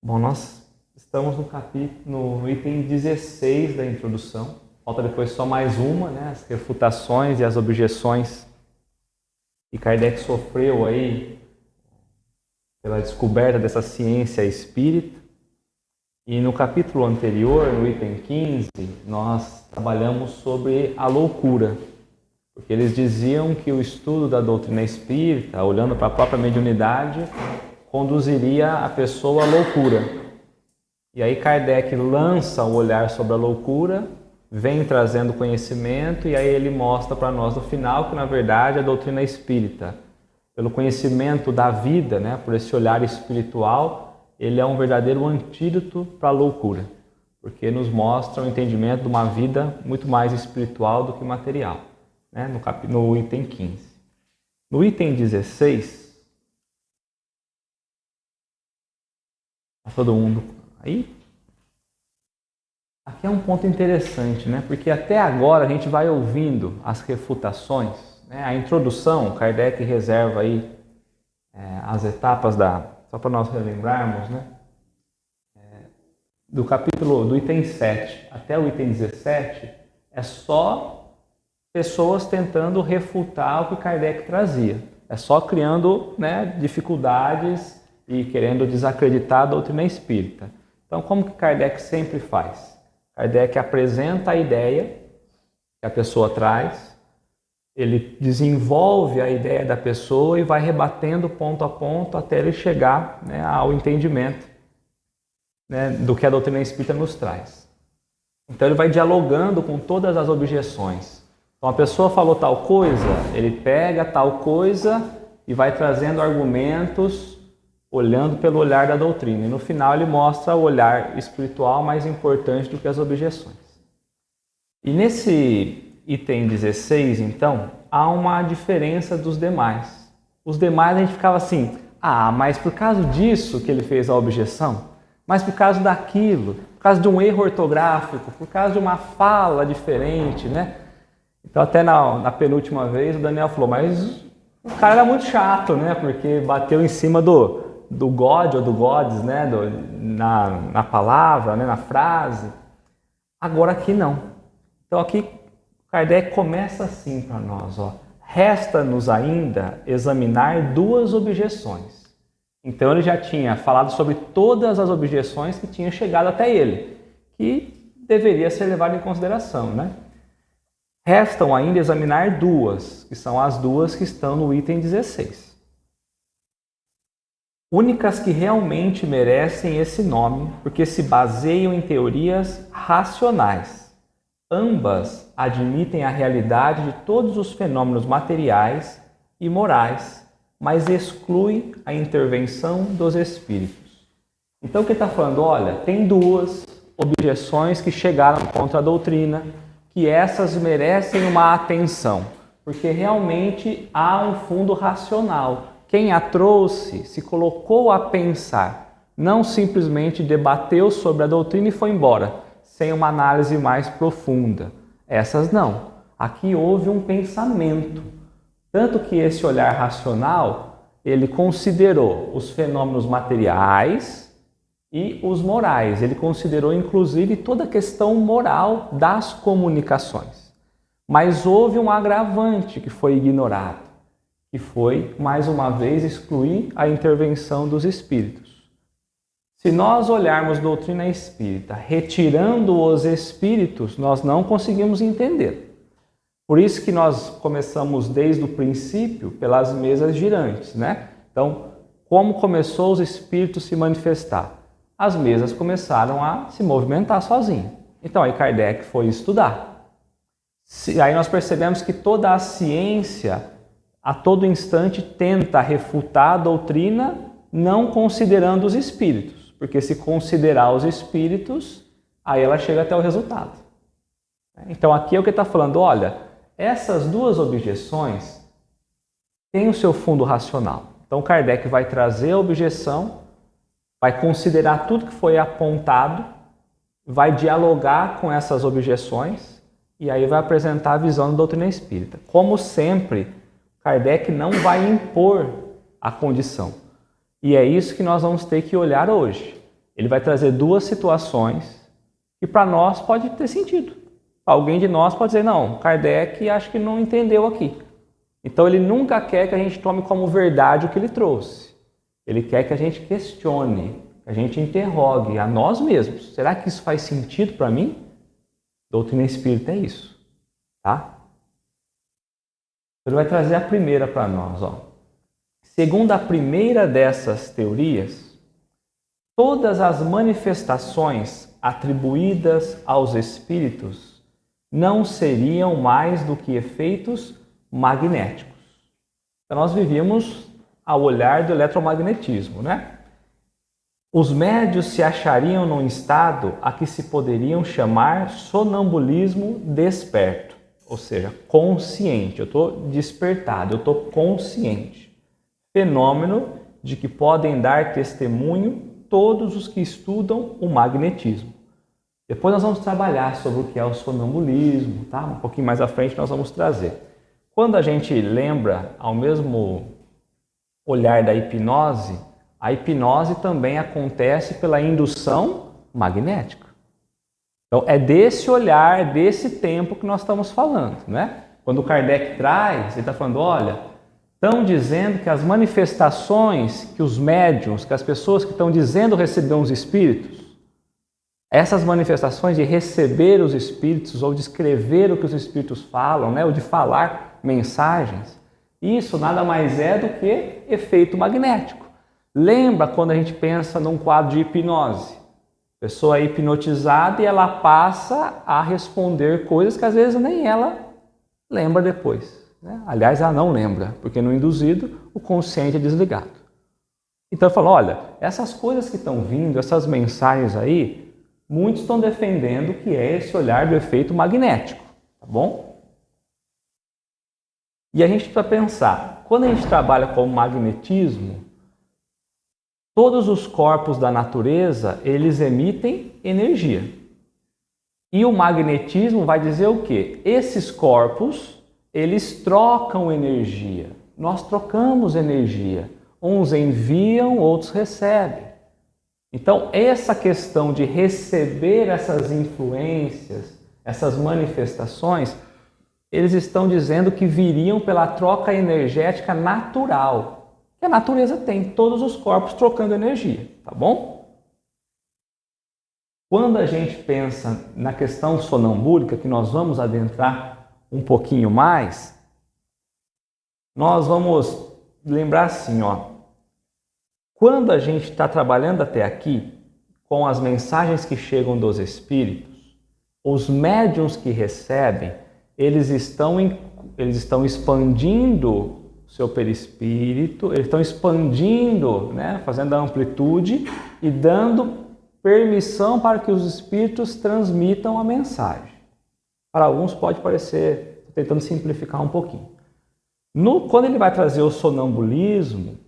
Bom, nós estamos no item 16 da introdução. Falta depois só mais uma, né? As refutações e as objeções que Kardec sofreu aí pela descoberta dessa ciência espírita. E no capítulo anterior, no item 15, nós trabalhamos sobre a loucura. Porque eles diziam que o estudo da doutrina espírita, olhando para a própria mediunidade, conduziria a pessoa à loucura. E aí Kardec lança o olhar sobre a loucura, vem trazendo conhecimento, e aí ele mostra para nós no final que, na verdade, a doutrina espírita, pelo conhecimento da vida, né, por esse olhar espiritual, ele é um verdadeiro antídoto para a loucura, porque nos mostra o entendimento de uma vida muito mais espiritual do que material, né, no item 15. No item 16, todo mundo aí? Aqui é um ponto interessante, né? Porque até agora a gente vai ouvindo as refutações, né? A introdução, Kardec reserva aí as etapas só para nós relembrarmos, né? Do item 7 até o item 17, é só pessoas tentando refutar o que Kardec trazia. É só criando, né, dificuldades e querendo desacreditar a doutrina espírita. Então, como que Kardec sempre faz? Kardec apresenta a ideia que a pessoa traz, ele desenvolve a ideia da pessoa e vai rebatendo ponto a ponto até ele chegar, né, ao entendimento, né, do que a doutrina espírita nos traz. Então, ele vai dialogando com todas as objeções. Então, a pessoa falou tal coisa, ele pega tal coisa e vai trazendo argumentos olhando pelo olhar da doutrina. E no final ele mostra o olhar espiritual mais importante do que as objeções. E nesse item 16, então, há uma diferença dos demais. Os demais a gente ficava assim, mas por causa disso que ele fez a objeção? Mas por causa daquilo? Por causa de um erro ortográfico? Por causa de uma fala diferente, né? Então até na penúltima vez o Daniel falou, mas o cara era muito chato, né? Porque bateu em cima do God ou do gods, né, na palavra, né, na frase. Agora aqui não. Então aqui Kardec começa assim para nós, ó. Resta-nos ainda examinar duas objeções. Então ele já tinha falado sobre todas as objeções que tinham chegado até ele, que deveria ser levado em consideração, né? Restam ainda examinar duas, que são as duas que estão no item 16. Únicas que realmente merecem esse nome, porque se baseiam em teorias racionais. Ambas admitem a realidade de todos os fenômenos materiais e morais, mas excluem a intervenção dos espíritos. Então o que ele está falando? Olha, tem duas objeções que chegaram contra a doutrina, que essas merecem uma atenção, porque realmente há um fundo racional. Quem a trouxe se colocou a pensar, não simplesmente debateu sobre a doutrina e foi embora, sem uma análise mais profunda. Essas não. Aqui houve um pensamento. Tanto que esse olhar racional, ele considerou os fenômenos materiais e os morais. Ele considerou, inclusive, toda a questão moral das comunicações. Mas houve um agravante que foi ignorado, que foi, mais uma vez, excluir a intervenção dos espíritos. Se nós olharmos doutrina espírita retirando os espíritos, nós não conseguimos entender. Por isso que nós começamos desde o princípio pelas mesas girantes, né? Então, como começou os espíritos se manifestar? As mesas começaram a se movimentar sozinhas. Então, aí Kardec foi estudar. Aí nós percebemos que toda a ciência, a todo instante, tenta refutar a doutrina não considerando os espíritos. Porque se considerar os espíritos, aí ela chega até o resultado. Então aqui é o que está falando, olha, essas duas objeções têm o seu fundo racional. Então Kardec vai trazer a objeção, vai considerar tudo que foi apontado, vai dialogar com essas objeções e aí vai apresentar a visão da doutrina espírita. Como sempre, Kardec não vai impor a condição. E é isso que nós vamos ter que olhar hoje. ele vai trazer duas situações que para nós pode ter sentido. Alguém de nós pode dizer, não, Kardec acho que não entendeu aqui. Então ele nunca quer que a gente tome como verdade o que ele trouxe. Ele quer que a gente questione, que a gente interrogue a nós mesmos. Será que isso faz sentido para mim? Doutrina espírita é isso, tá? Ele vai trazer a primeira para nós, ó. Segundo a primeira dessas teorias, todas as manifestações atribuídas aos espíritos não seriam mais do que efeitos magnéticos. Então, nós vivíamos ao olhar do eletromagnetismo, né? Os médios se achariam num estado a que se poderiam chamar sonambulismo desperto, ou seja, consciente. Eu estou despertado, eu estou consciente. Fenômeno de que podem dar testemunho todos os que estudam o magnetismo. Depois nós vamos trabalhar sobre o que é o sonambulismo, tá? Um pouquinho mais à frente nós vamos trazer. Quando a gente lembra ao mesmo olhar da hipnose, a hipnose também acontece pela indução magnética. Então é desse olhar, desse tempo que nós estamos falando, né? Quando o Kardec traz, ele está falando, olha, estão dizendo que as manifestações que os médiuns, que as pessoas que estão dizendo receber os espíritos, essas manifestações de receber os espíritos ou de escrever o que os espíritos falam, né, ou de falar mensagens, isso nada mais é do que efeito magnético. Lembra quando a gente pensa num quadro de hipnose? A pessoa é hipnotizada e ela passa a responder coisas que às vezes nem ela lembra depois, né? Aliás, ela não lembra, porque no induzido o consciente é desligado. Então eu falo, olha, essas coisas que estão vindo, essas mensagens aí, muitos estão defendendo que é esse olhar do efeito magnético, tá bom? E a gente precisa pensar, quando a gente trabalha com o magnetismo, todos os corpos da natureza, eles emitem energia. E o magnetismo vai dizer o quê? Esses corpos, eles trocam energia. Nós trocamos energia. Uns enviam, outros recebem. Então, essa questão de receber essas influências, essas manifestações, eles estão dizendo que viriam pela troca energética natural que a natureza tem, todos os corpos trocando energia, tá bom? Quando a gente pensa na questão sonambúlica, que nós vamos adentrar um pouquinho mais, nós vamos lembrar assim, ó, quando a gente está trabalhando até aqui, com as mensagens que chegam dos espíritos, os médiuns que recebem, eles estão expandindo seu perispírito, eles estão expandindo, né, fazendo a amplitude e dando permissão para que os espíritos transmitam a mensagem. Para alguns pode parecer, tentando simplificar um pouquinho. Quando ele vai trazer o sonambulismo,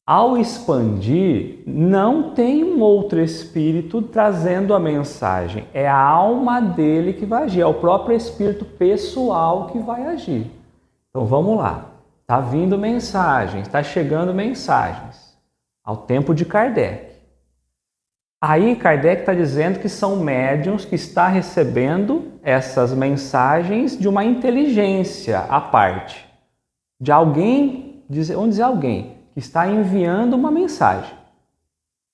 ao expandir, não tem um outro espírito trazendo a mensagem. É a alma dele que vai agir, é o próprio espírito pessoal que vai agir. Então vamos lá. Está vindo mensagens, está chegando mensagens ao tempo de Kardec. Aí Kardec está dizendo que são médiuns que está recebendo essas mensagens de uma inteligência à parte, de alguém, vamos dizer alguém, que está enviando uma mensagem.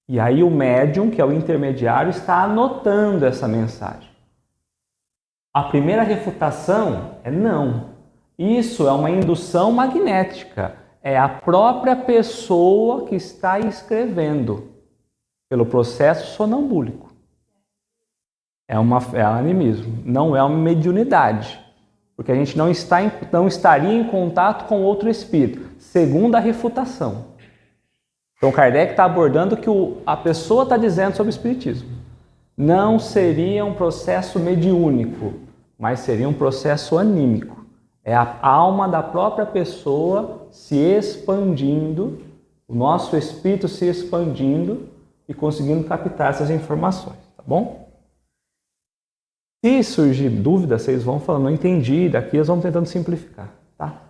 E aí o médium, que é o intermediário, está anotando essa mensagem. A primeira refutação é não. Isso é uma indução magnética. É a própria pessoa que está escrevendo pelo processo sonambúlico. É animismo, não é uma mediunidade. Porque a gente não estaria em contato com outro espírito, segundo a refutação. Então Kardec está abordando o que a pessoa está dizendo sobre o espiritismo. Não seria um processo mediúnico, mas seria um processo anímico. É a alma da própria pessoa se expandindo, o nosso espírito se expandindo e conseguindo captar essas informações, tá bom? Se surgir dúvida, vocês vão falando, não entendi, daqui eles vão tentando simplificar, tá?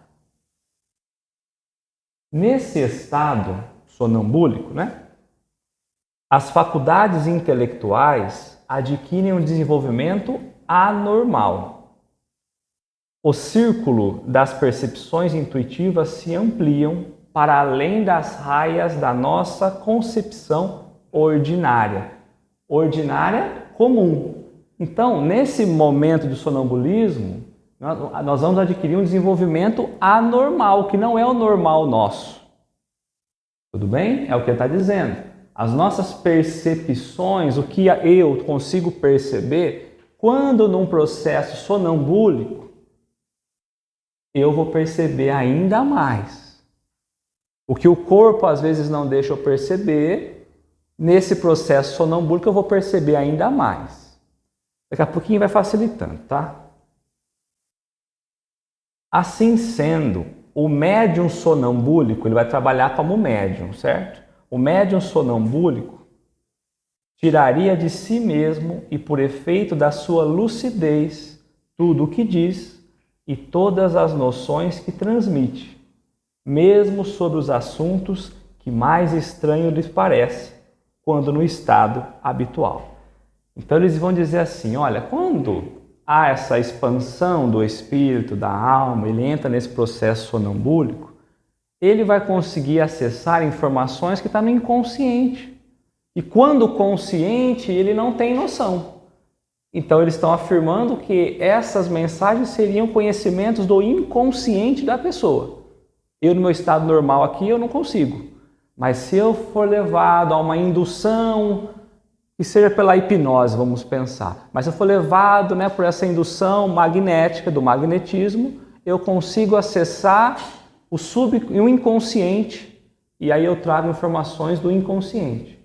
Nesse estado sonambúlico, né? As faculdades intelectuais adquirem um desenvolvimento anormal. O círculo das percepções intuitivas se ampliam para além das raias da nossa concepção ordinária. Ordinária, comum. Então, nesse momento de sonambulismo, nós vamos adquirir um desenvolvimento anormal, que não é o normal nosso. Tudo bem? É o que ele está dizendo. As nossas percepções, o que eu consigo perceber, quando num processo sonambúlico, eu vou perceber ainda mais. O que o corpo às vezes não deixa eu perceber, nesse processo sonambúlico eu vou perceber ainda mais. Daqui a pouquinho vai facilitando, tá? Assim sendo, o médium sonambúlico, ele vai trabalhar como médium, certo? O médium sonambúlico tiraria de si mesmo e por efeito da sua lucidez tudo o que diz e todas as noções que transmite, mesmo sobre os assuntos que mais estranho lhes parece, quando no estado habitual. Então eles vão dizer assim, olha, quando há essa expansão do espírito, da alma, ele entra nesse processo sonambúlico, ele vai conseguir acessar informações que estão no inconsciente. E quando consciente, ele não tem noção. Então eles estão afirmando que essas mensagens seriam conhecimentos do inconsciente da pessoa. Eu, no meu estado normal aqui, eu não consigo. Mas se eu for levado a uma indução, que seja pela hipnose, vamos pensar, mas se eu for levado, por essa indução magnética, do magnetismo, eu consigo acessar o inconsciente, e aí eu trago informações do inconsciente.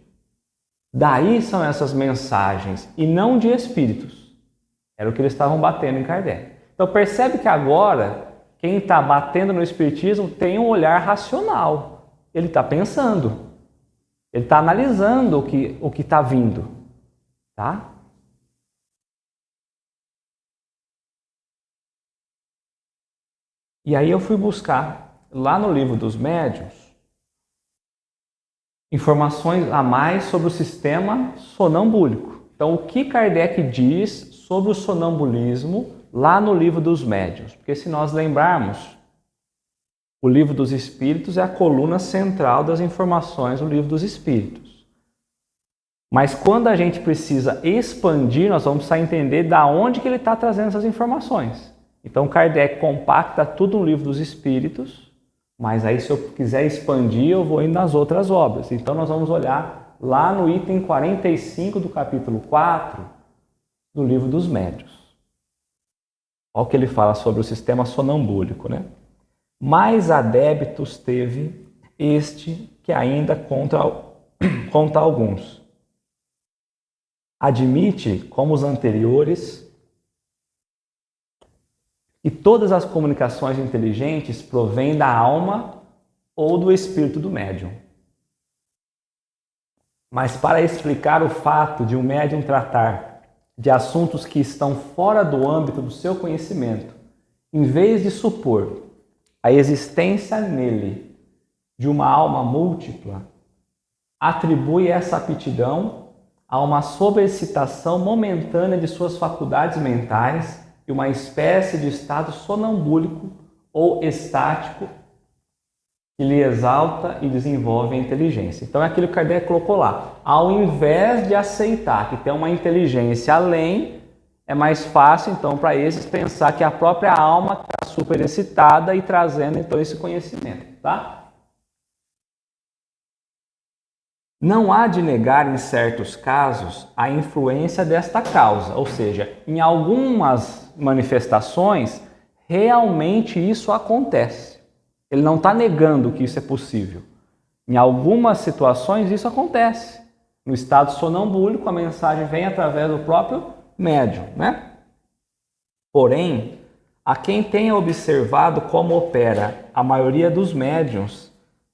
Daí são essas mensagens, e não de espíritos. Era o que eles estavam batendo em Kardec. Então percebe que agora, quem está batendo no espiritismo tem um olhar racional. Ele está pensando. Ele está analisando o que está vindo. Tá? E aí eu fui buscar lá no Livro dos Médiuns informações a mais sobre o sistema sonambúlico. Então, o que Kardec diz sobre o sonambulismo lá no Livro dos Médiuns? Porque se nós lembrarmos, o Livro dos Espíritos é a coluna central das informações do Livro dos Espíritos. Mas quando a gente precisa expandir, nós vamos precisar entender da onde que ele está trazendo essas informações. Então, Kardec compacta tudo no Livro dos Espíritos, mas aí se eu quiser expandir, eu vou indo nas outras obras. Então nós vamos olhar lá no item 45 do capítulo 4 do Livro dos Médiuns. Olha o que ele fala sobre o sistema sonambúlico, Mais adébitos teve este que ainda conta alguns. Admite, como os anteriores, e todas as comunicações inteligentes provêm da alma ou do espírito do médium. Mas para explicar o fato de um médium tratar de assuntos que estão fora do âmbito do seu conhecimento, em vez de supor a existência nele de uma alma múltipla, atribui essa aptidão a uma sobreexcitação momentânea de suas faculdades mentais e uma espécie de estado sonambúlico ou estático que lhe exalta e desenvolve a inteligência. Então é aquilo que Kardec colocou lá. Ao invés de aceitar que tem uma inteligência além, é mais fácil então para esses pensar que a própria alma está super excitada e trazendo então esse conhecimento, tá? Não há de negar em certos casos a influência desta causa, ou seja, em algumas manifestações realmente isso acontece. Ele não está negando que isso é possível. Em algumas situações isso acontece. No estado sonambúlico a mensagem vem através do próprio médium, Porém, a quem tenha observado como opera a maioria dos médiuns,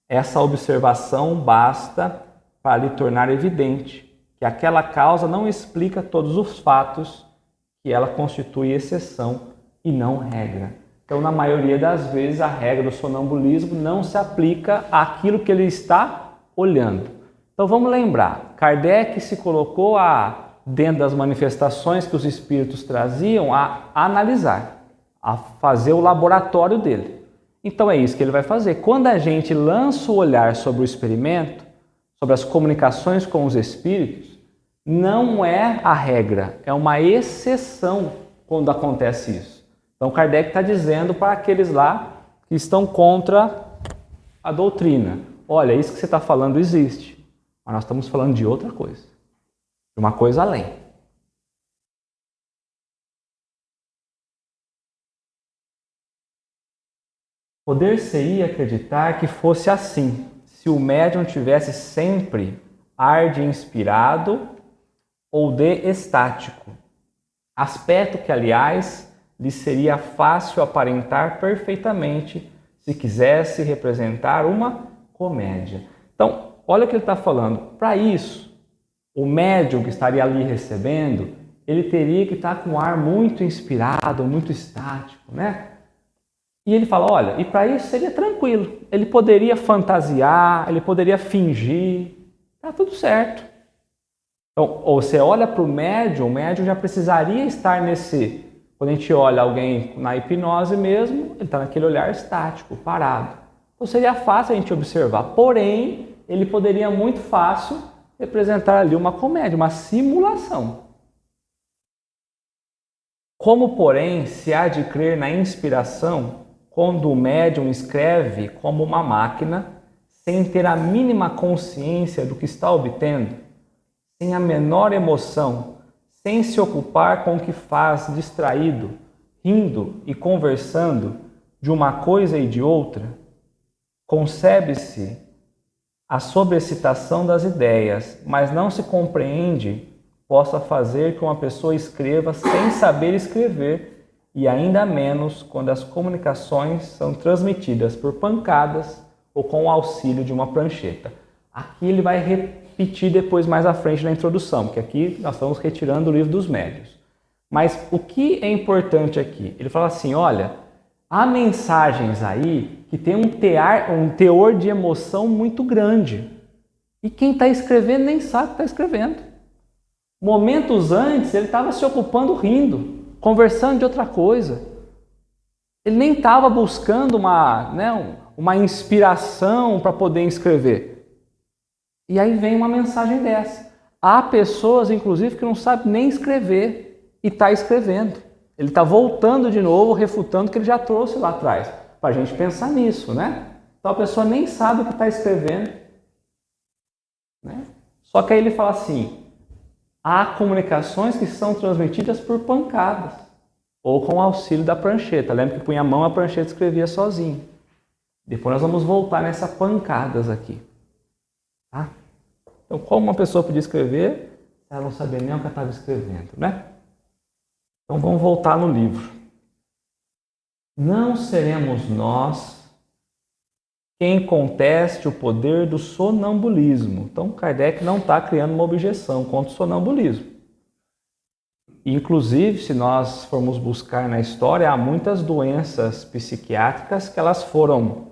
essa observação basta para lhe tornar evidente que aquela causa não explica todos os fatos, que ela constitui exceção e não regra. Então, na maioria das vezes, a regra do sonambulismo não se aplica àquilo que ele está olhando. Então vamos lembrar, Kardec se colocou dentro das manifestações que os espíritos traziam a analisar, a fazer o laboratório dele. Então é isso que ele vai fazer. Quando a gente lança o olhar sobre o experimento, sobre as comunicações com os espíritos, não é a regra, é uma exceção quando acontece isso. Então Kardec está dizendo para aqueles lá que estão contra a doutrina: olha, isso que você está falando existe, mas nós estamos falando de outra coisa, de uma coisa além. Poder-se-ia acreditar que fosse assim, se o médium tivesse sempre ar de inspirado ou de estático, aspecto que, aliás, lhe seria fácil aparentar perfeitamente se quisesse representar uma comédia. Então, olha o que ele está falando. Para isso, o médium que estaria ali recebendo, ele teria que estar com um ar muito inspirado, muito estático, né? E ele fala, olha, e para isso seria tranquilo. Ele poderia fantasiar, ele poderia fingir, tá tudo certo. Então, ou você olha para o médium já precisaria estar nesse... Quando a gente olha alguém na hipnose mesmo, ele está naquele olhar estático, parado. Então seria fácil a gente observar. Porém, ele poderia muito fácil representar ali uma comédia, uma simulação. Como, porém, se há de crer na inspiração, quando o médium escreve como uma máquina, sem ter a mínima consciência do que está obtendo, sem a menor emoção, sem se ocupar com o que faz, distraído, rindo e conversando de uma coisa e de outra, concebe-se a sobrecitação das ideias, mas não se compreende possa fazer que uma pessoa escreva sem saber escrever, e ainda menos quando as comunicações são transmitidas por pancadas ou com o auxílio de uma prancheta. Aqui ele vai repetir depois mais à frente na introdução, porque aqui nós estamos retirando o livro dos médiuns. Mas o que é importante aqui? Ele fala assim, olha, há mensagens aí que tem um teor de emoção muito grande. E quem está escrevendo nem sabe o que está escrevendo. Momentos antes ele estava se ocupando rindo, conversando de outra coisa. Ele nem estava buscando uma inspiração para poder escrever. E aí vem uma mensagem dessa. Há pessoas, inclusive, que não sabem nem escrever e está escrevendo. Ele está voltando de novo, refutando o que ele já trouxe lá atrás. Para a gente pensar nisso, né? Então a pessoa nem sabe o que está escrevendo. Né? Só que aí ele fala assim, há comunicações que são transmitidas por pancadas ou com o auxílio da prancheta. Lembra que punha a mão, a prancheta escrevia sozinho. Depois nós vamos voltar nessas pancadas aqui. Tá? Então, como uma pessoa podia escrever, ela não sabia nem o que ela estava escrevendo, né? Então, vamos voltar no livro. Não seremos nós quem conteste o poder do sonambulismo. Então, Kardec não está criando uma objeção contra o sonambulismo. Inclusive, se nós formos buscar na história, há muitas doenças psiquiátricas que elas foram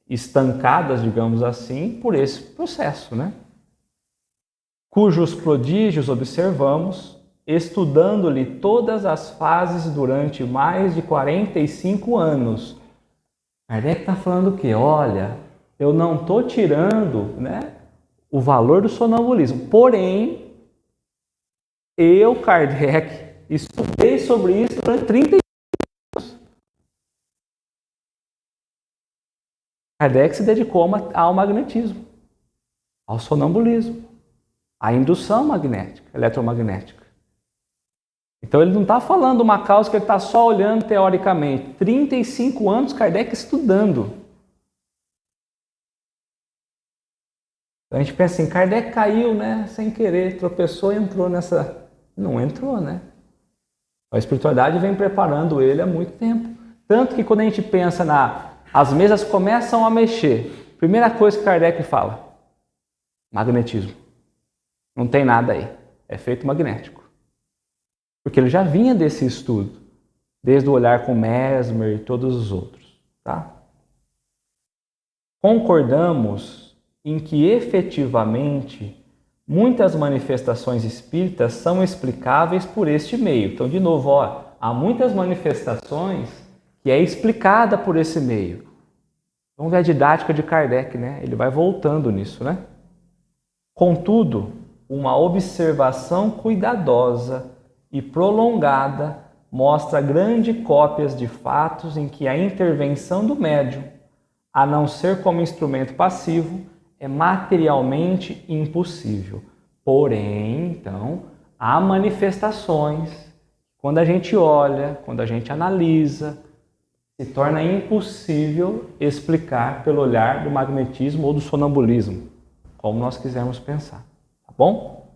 estancadas, digamos assim, por esse processo, né? Cujos prodígios observamos, estudando-lhe todas as fases durante mais de 45 anos. Kardec está falando o quê? Olha, eu não estou tirando, né, o valor do sonambulismo, porém, eu, Kardec, estudei sobre isso durante 30 anos. Kardec se dedicou ao magnetismo, ao sonambulismo, à indução magnética, eletromagnética. Então ele não está falando uma causa que ele está só olhando teoricamente. 35 anos Kardec estudando. A gente pensa assim, Kardec caiu, né, sem querer, tropeçou e entrou nessa... Não entrou, né? A espiritualidade vem preparando ele há muito tempo. Tanto que quando a gente pensa as mesas começam a mexer, primeira coisa que Kardec fala, magnetismo. Não tem nada aí, é efeito magnético. Porque ele já vinha desse estudo, desde o olhar com Mesmer e todos os outros. Tá? Concordamos em que efetivamente muitas manifestações espíritas são explicáveis por este meio. Então, de novo, há muitas manifestações que é explicada por esse meio. Vamos ver a didática de Kardec, né? Ele vai voltando nisso, né? Contudo, uma observação cuidadosa e prolongada mostra grandes cópias de fatos em que a intervenção do médium, a não ser como instrumento passivo, é materialmente impossível. Porém, então, há manifestações, quando a gente olha, quando a gente analisa, se torna impossível explicar pelo olhar do magnetismo ou do sonambulismo, como nós quisermos pensar. Tá bom?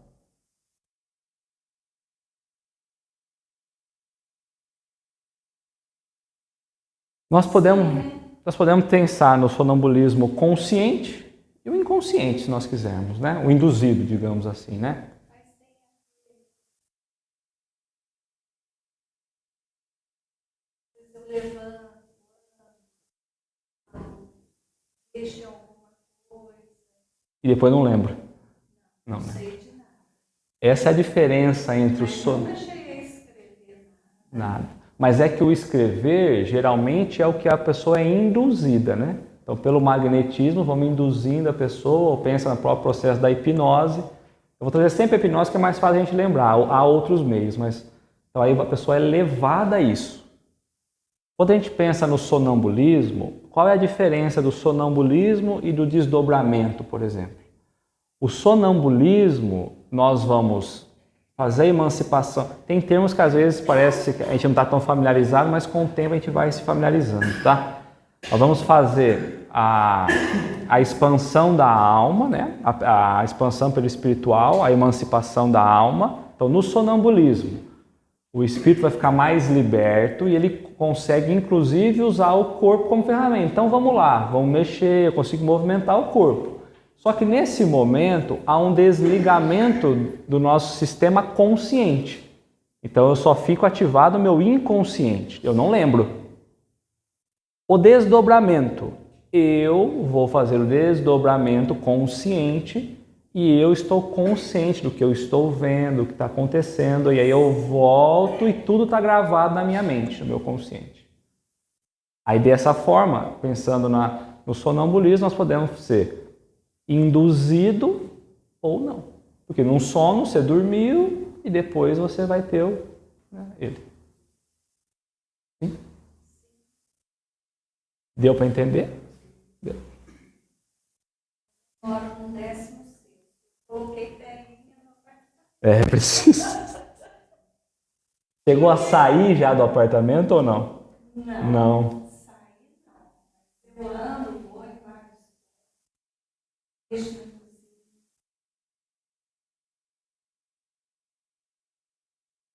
Nós podemos pensar no sonambulismo consciente e o inconsciente, se nós quisermos, né? O induzido, digamos assim, né? E depois não lembro. Não lembro. Essa é a diferença entre o sono. Nada. Mas é que o escrever, geralmente, é o que a pessoa é induzida, né? Então, pelo magnetismo, vamos induzindo a pessoa, ou pensa no próprio processo da hipnose. Eu vou trazer sempre a hipnose, que é mais fácil a gente lembrar. Há outros meios, mas então, aí a pessoa é levada a isso. Quando a gente pensa no sonambulismo, qual é a diferença do sonambulismo e do desdobramento, por exemplo? O sonambulismo, nós vamos fazer a emancipação. Tem termos que às vezes parece que a gente não está tão familiarizado, mas com o tempo a gente vai se familiarizando, tá? Nós vamos fazer a expansão da alma, né? A expansão pelo espiritual, a emancipação da alma. Então, no sonambulismo, o espírito vai ficar mais liberto e ele consegue, inclusive, usar o corpo como ferramenta. Então, vamos lá, vamos mexer, eu consigo movimentar o corpo. Só que nesse momento há um desligamento do nosso sistema consciente. Então eu só fico ativado no meu inconsciente, eu não lembro. O desdobramento, eu vou fazer o desdobramento consciente e eu estou consciente do que eu estou vendo, do que está acontecendo, e aí eu volto e tudo está gravado na minha mente, no meu consciente. Aí dessa forma, pensando no sonambulismo, nós podemos ser induzido ou não. Porque num sono você dormiu e depois você vai ter ele. Sim? Deu para entender? Deu. Agora um 16º. Coloquei telinha no apartamento. É preciso. Chegou a sair já do apartamento ou não? Não. Saí não. Eu ando, vou em vários.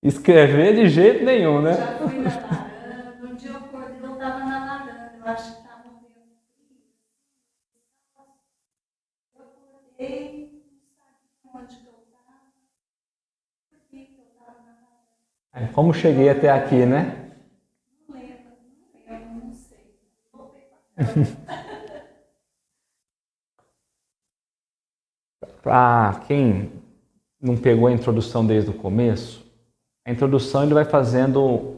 Escrever de jeito nenhum, né? Já fui na varanda. Um dia eu acordei, eu estava na varanda. Eu acho que estava um vento frio. Eu acordei, não sabia onde que eu estava. Por que eu estava na varanda? Como cheguei até aqui, né? Não lembro, não sei. Voltei para casa. Para quem não pegou a introdução desde o começo, a introdução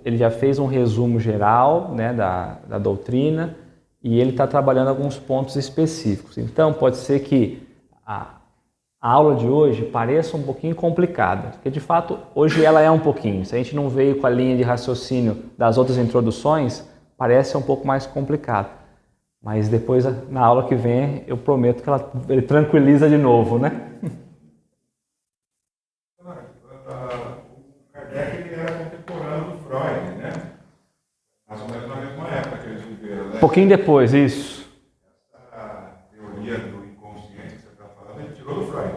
ele já fez um resumo geral, né, da doutrina e ele está trabalhando alguns pontos específicos. Então pode ser que a aula de hoje pareça um pouquinho complicada, porque de fato hoje ela é um pouquinho. Se a gente não veio com a linha de raciocínio das outras introduções, parece um pouco mais complicado. Mas depois, na aula que vem, eu prometo que ele tranquiliza de novo, né? O Kardec ele era contemporâneo do Freud, né? Mais ou menos na mesma época que eles viveram, né? Um pouquinho depois, isso. Essa teoria do inconsciente que você está falando, ele tirou do Freud.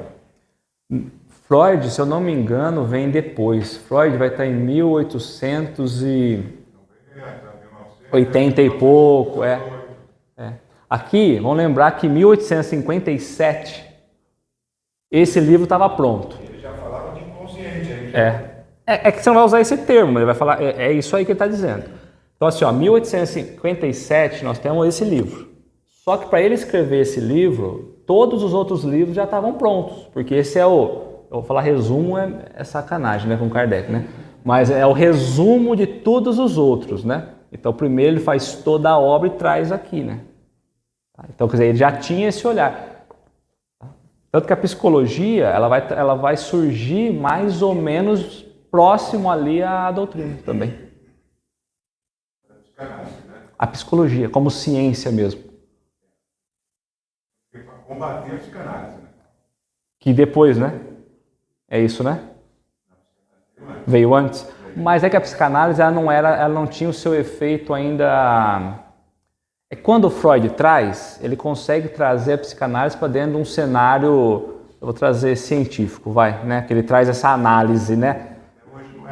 Freud, se eu não me engano, vem depois. Freud vai estar em 1880 e pouco, é. Aqui, vamos lembrar que em 1857, esse livro estava pronto. Ele já falava de inconsciente aí. É que você não vai usar esse termo, ele vai falar, é isso aí que ele está dizendo. Então assim, ó, 1857 nós temos esse livro, Só que para ele escrever esse livro, todos os outros livros já estavam prontos, porque esse é eu vou falar resumo, é sacanagem, né, com Kardec, né? Mas é o resumo de todos os outros, né? Então, primeiro ele faz toda a obra e traz aqui, né? Então, quer dizer, ele já tinha esse olhar. Tanto que a psicologia, ela vai surgir mais ou menos próximo ali à doutrina também. A psicologia, como ciência mesmo. Combater a psicanálise, né? Que depois, né? É isso, né? Veio antes. Mas é que a psicanálise ela não tinha o seu efeito ainda. É quando o Freud traz, ele consegue trazer a psicanálise para dentro de um cenário, eu vou trazer científico, né? Que ele traz essa análise, né?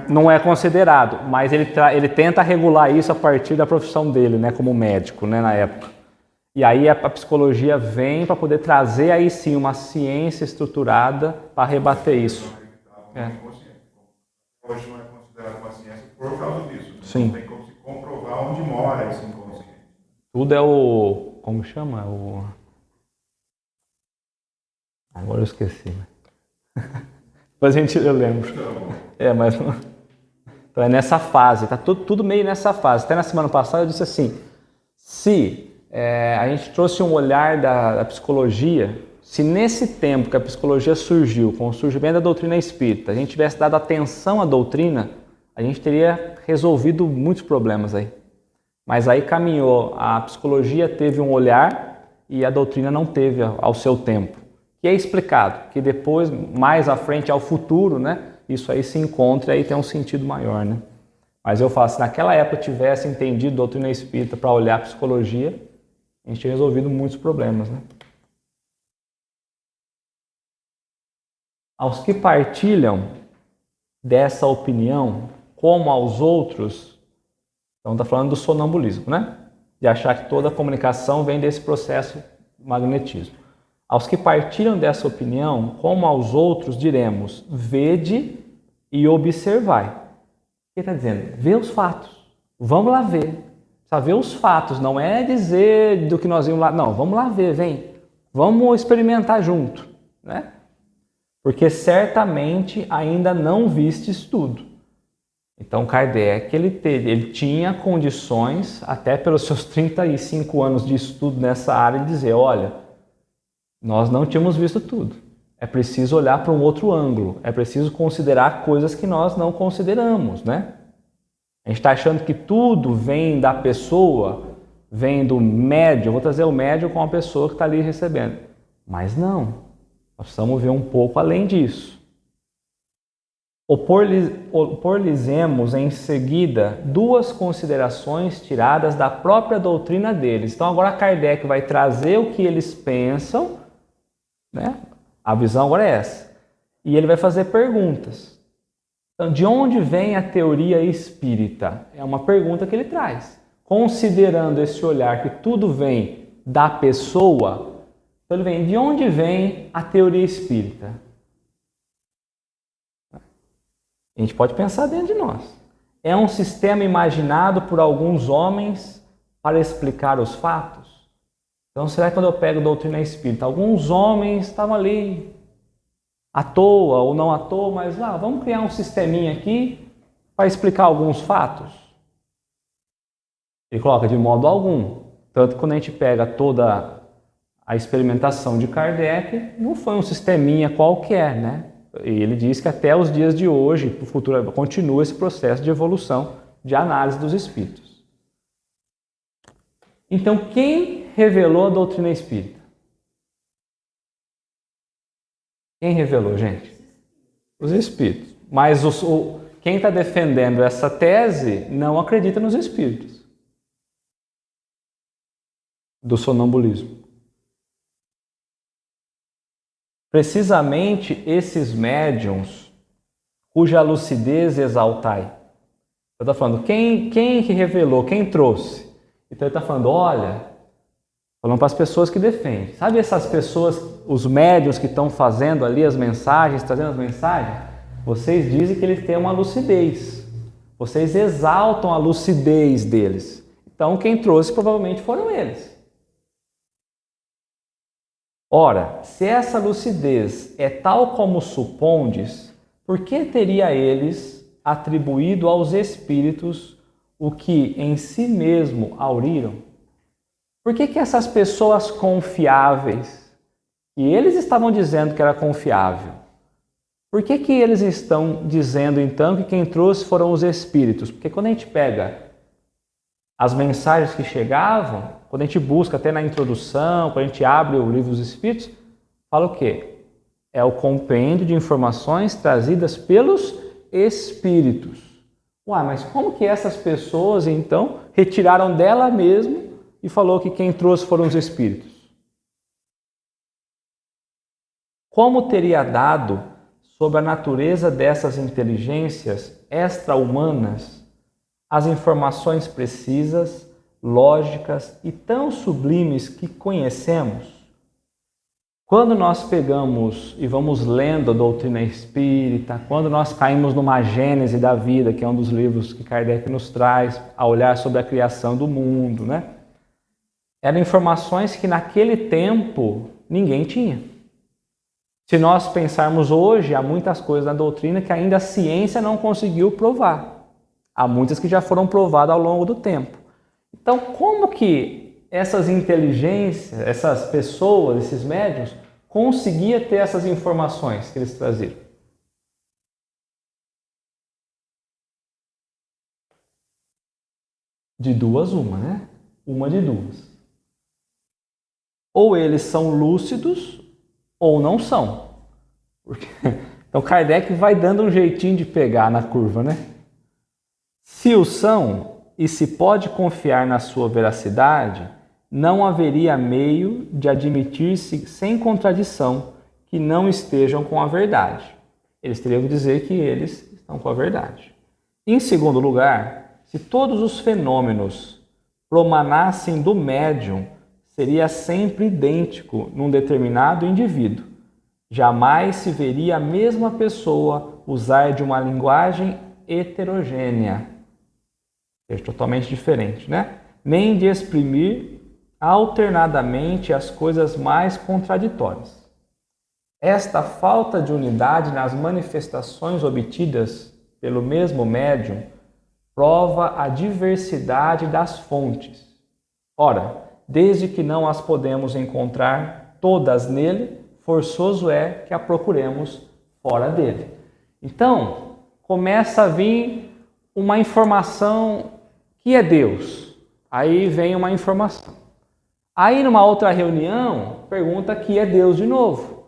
Não é considerado, mas ele tenta regular isso a partir da profissão dele, né? Como médico, né? Na época. E aí a psicologia vem para poder trazer aí sim uma ciência estruturada para rebater isso. Hoje não é considerado uma ciência por causa disso. Né? Sim. Não tem como se comprovar onde mora esse inconsciente. Tudo é como chama? Agora eu esqueci. Né? Depois eu lembro. Mas então é nessa fase, tá tudo meio nessa fase. Até na semana passada eu disse assim, se a gente trouxe um olhar da psicologia, se nesse tempo que a psicologia surgiu, com o surgimento da doutrina espírita, a gente tivesse dado atenção à doutrina, a gente teria resolvido muitos problemas aí. Mas aí caminhou, a psicologia teve um olhar e a doutrina não teve ao seu tempo. Que é explicado, que depois, mais à frente, ao futuro, né, isso aí se encontra e aí tem um sentido maior, né? Mas eu falo, se naquela época tivesse entendido a doutrina espírita para olhar a psicologia, a gente tinha resolvido muitos problemas, né? Aos que partilham dessa opinião, como aos outros, então está falando do sonambulismo, né? De achar que toda a comunicação vem desse processo do magnetismo. Aos que partilham dessa opinião, como aos outros, diremos, vede e observai. O que está dizendo? Vê os fatos. Vamos lá ver. Precisa ver os fatos, não é dizer do que nós vimos lá. Não, vamos lá ver, vem. Vamos experimentar junto, né? Porque certamente ainda não vistes tudo. Então Kardec, ele tinha condições, até pelos seus 35 anos de estudo nessa área, de dizer, olha, nós não tínhamos visto tudo. É preciso olhar para um outro ângulo, é preciso considerar coisas que nós não consideramos, né? A gente está achando que tudo vem da pessoa, vem do médium, eu vou trazer o médium com a pessoa que está ali recebendo. Mas não, nós precisamos ver um pouco além disso. Opor-lhes-emos em seguida duas considerações tiradas da própria doutrina deles. Então agora Kardec vai trazer o que eles pensam, né? A visão agora é essa. E ele vai fazer perguntas. Então, de onde vem a teoria espírita? É uma pergunta que ele traz. Considerando esse olhar que tudo vem da pessoa, então ele vem, de onde vem a teoria espírita? A gente pode pensar dentro de nós. É um sistema imaginado por alguns homens para explicar os fatos? Então, será que quando eu pego doutrina espírita, alguns homens estavam ali à toa ou não à toa, mas vamos criar um sisteminha aqui para explicar alguns fatos? Ele coloca de modo algum. Tanto que quando a gente pega toda a experimentação de Kardec, não foi um sisteminha qualquer, né? E ele diz que até os dias de hoje, para o futuro, continua esse processo de evolução, de análise dos espíritos. Então, quem revelou a doutrina espírita? Quem revelou, gente? Os espíritos. Mas quem está defendendo essa tese não acredita nos espíritos do sonambulismo. Precisamente esses médiuns cuja lucidez exaltai. Eu estou falando, quem que revelou, quem trouxe? Então ele está falando, olha, falando para as pessoas que defendem. Sabe essas pessoas, os médiuns que estão fazendo ali as mensagens, trazendo as mensagens? Vocês dizem que eles têm uma lucidez. Vocês exaltam a lucidez deles. Então quem trouxe provavelmente foram eles. Ora, se essa lucidez é tal como supondes, por que teria eles atribuído aos espíritos o que em si mesmo auriram? Por que essas pessoas confiáveis, que eles estavam dizendo que era confiável, por que eles estão dizendo então que quem trouxe foram os espíritos? Porque quando a gente pega as mensagens que chegavam, quando a gente busca até na introdução, quando a gente abre o livro dos Espíritos, fala o quê? É o compêndio de informações trazidas pelos Espíritos. Uai, mas como que essas pessoas, então, retiraram dela mesmo e falou que quem trouxe foram os Espíritos? Como teria dado sobre a natureza dessas inteligências extra-humanas as informações precisas, lógicas e tão sublimes que conhecemos? Quando nós pegamos e vamos lendo a doutrina espírita, quando nós caímos numa Gênese da vida, que é um dos livros que Kardec nos traz a olhar sobre a criação do mundo, né? Eram informações que naquele tempo ninguém tinha. Se nós pensarmos hoje, há muitas coisas na doutrina que ainda a ciência não conseguiu provar. Há muitas que já foram provadas ao longo do tempo. Então, como que essas inteligências, essas pessoas, esses médiuns, conseguiam ter essas informações que eles traziam? De duas, uma, né? Uma de duas. Ou eles são lúcidos, ou não são. Então Kardec vai dando um jeitinho de pegar na curva, né? Se o são, e se pode confiar na sua veracidade, não haveria meio de admitir-se sem contradição que não estejam com a verdade. Eles teriam que dizer que eles estão com a verdade. Em segundo lugar, se todos os fenômenos promanassem do médium, seria sempre idêntico num determinado indivíduo. Jamais se veria a mesma pessoa usar de uma linguagem heterogênea, totalmente diferente, né? Nem de exprimir alternadamente as coisas mais contraditórias. Esta falta de unidade nas manifestações obtidas pelo mesmo médium prova a diversidade das fontes. Ora, desde que não as podemos encontrar todas nele, forçoso é que a procuremos fora dele. Então, começa a vir uma informação que é Deus. Aí vem uma informação. Aí, numa outra reunião, pergunta que é Deus de novo.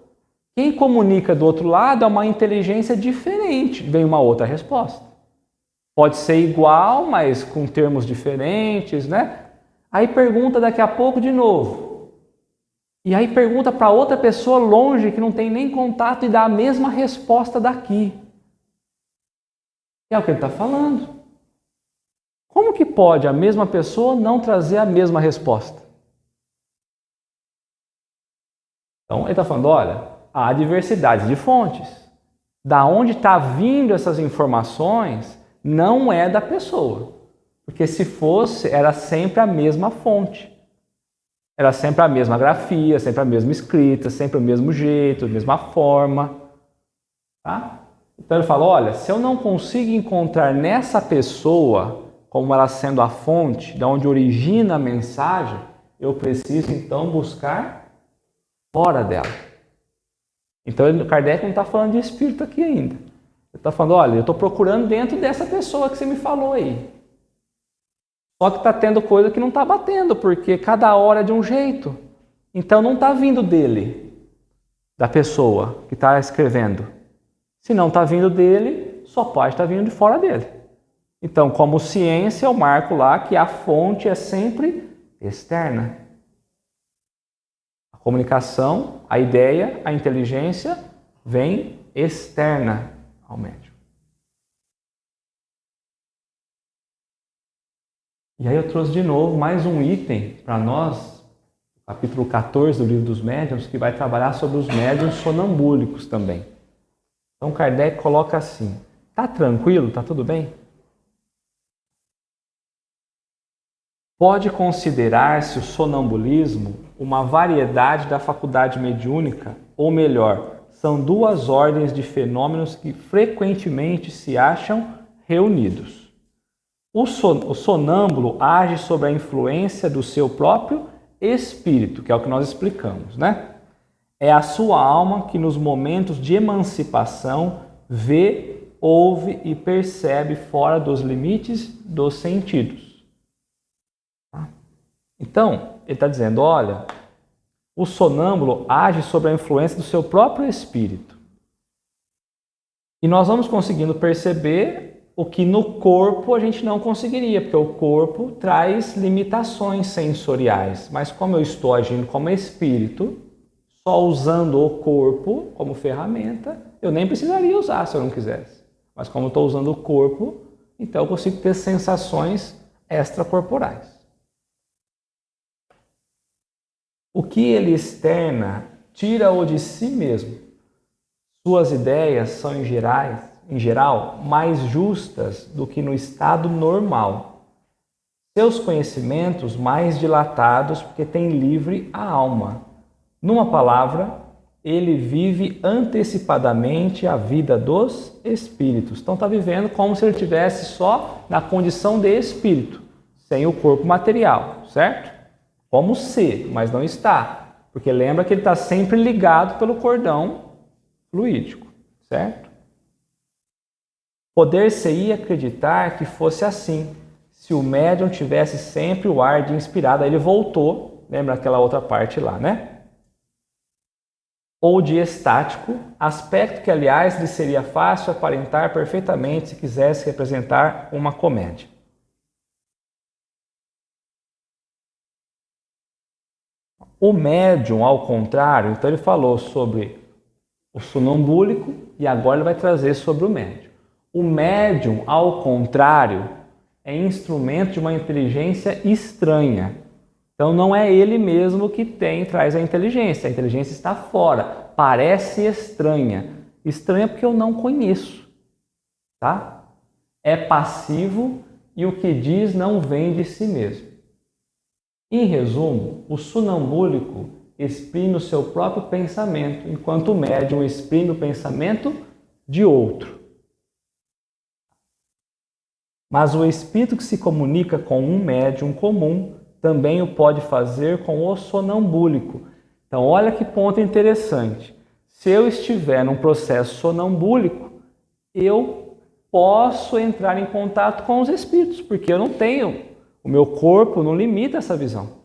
Quem comunica do outro lado é uma inteligência diferente. Vem uma outra resposta. Pode ser igual, mas com termos diferentes, né? Aí pergunta daqui a pouco de novo. E aí pergunta para outra pessoa longe, que não tem nem contato, e dá a mesma resposta daqui. É o que ele está falando. Como que pode a mesma pessoa não trazer a mesma resposta? Então ele está falando, olha, há diversidade de fontes. Da onde está vindo essas informações não é da pessoa. Porque se fosse, era sempre a mesma fonte. Era sempre a mesma grafia, sempre a mesma escrita, sempre o mesmo jeito, a mesma forma. Tá? Então ele fala, olha, se eu não consigo encontrar nessa pessoa, como ela sendo a fonte, de onde origina a mensagem, eu preciso então buscar fora dela. Então Kardec não está falando de espírito aqui ainda. Ele está falando, olha, eu estou procurando dentro dessa pessoa que você me falou aí. Só que está tendo coisa que não está batendo, porque cada hora é de um jeito. Então não está vindo dele, da pessoa que está escrevendo. Se não está vindo dele, só pode estar vindo de fora dele. Então, como ciência, eu marco lá que a fonte é sempre externa. A comunicação, a ideia, a inteligência vem externa ao médium. E aí eu trouxe de novo mais um item para nós, capítulo 14 do Livro dos Médiuns, que vai trabalhar sobre os médiuns sonambúlicos também. Então Kardec coloca assim, tá tranquilo? Tá tudo bem? Pode considerar-se o sonambulismo uma variedade da faculdade mediúnica, ou melhor, são duas ordens de fenômenos que frequentemente se acham reunidos. O sonâmbulo age sob a influência do seu próprio espírito, que é o que nós explicamos, né? É a sua alma que nos momentos de emancipação vê, ouve e percebe fora dos limites dos sentidos. Então, ele está dizendo, olha, o sonâmbulo age sob a influência do seu próprio espírito. E nós vamos conseguindo perceber o que no corpo a gente não conseguiria, porque o corpo traz limitações sensoriais. Mas como eu estou agindo como espírito, só usando o corpo como ferramenta, eu nem precisaria usar se eu não quisesse. Mas como eu estou usando o corpo, então eu consigo ter sensações extracorporais. O que ele externa, tira-o de si mesmo. Suas ideias são, em geral, mais justas do que no estado normal. Seus conhecimentos mais dilatados, porque tem livre a alma. Numa palavra, ele vive antecipadamente a vida dos espíritos. Então está vivendo como se ele estivesse só na condição de espírito, sem o corpo material, certo? Como ser, mas não está. Porque lembra que ele está sempre ligado pelo cordão fluídico, certo? Poder-se-ia acreditar que fosse assim, se o médium tivesse sempre o ar de inspirado. Aí ele voltou, lembra aquela outra parte lá, né? Ou de estático, aspecto que, aliás, lhe seria fácil aparentar perfeitamente se quisesse representar uma comédia. O médium, ao contrário, então ele falou sobre o sonambúlico e agora ele vai trazer sobre o médium. O médium, ao contrário, é instrumento de uma inteligência estranha. Então não é ele mesmo que traz a inteligência está fora, parece estranha. Estranha porque eu não conheço, tá? É passivo e o que diz não vem de si mesmo. Em resumo, o sonambúlico exprime o seu próprio pensamento, enquanto o médium exprime o pensamento de outro. Mas o espírito que se comunica com um médium comum também o pode fazer com o sonambúlico. Então, olha que ponto interessante. Se eu estiver num processo sonambúlico, eu posso entrar em contato com os espíritos, porque eu não tenho, o meu corpo não limita essa visão.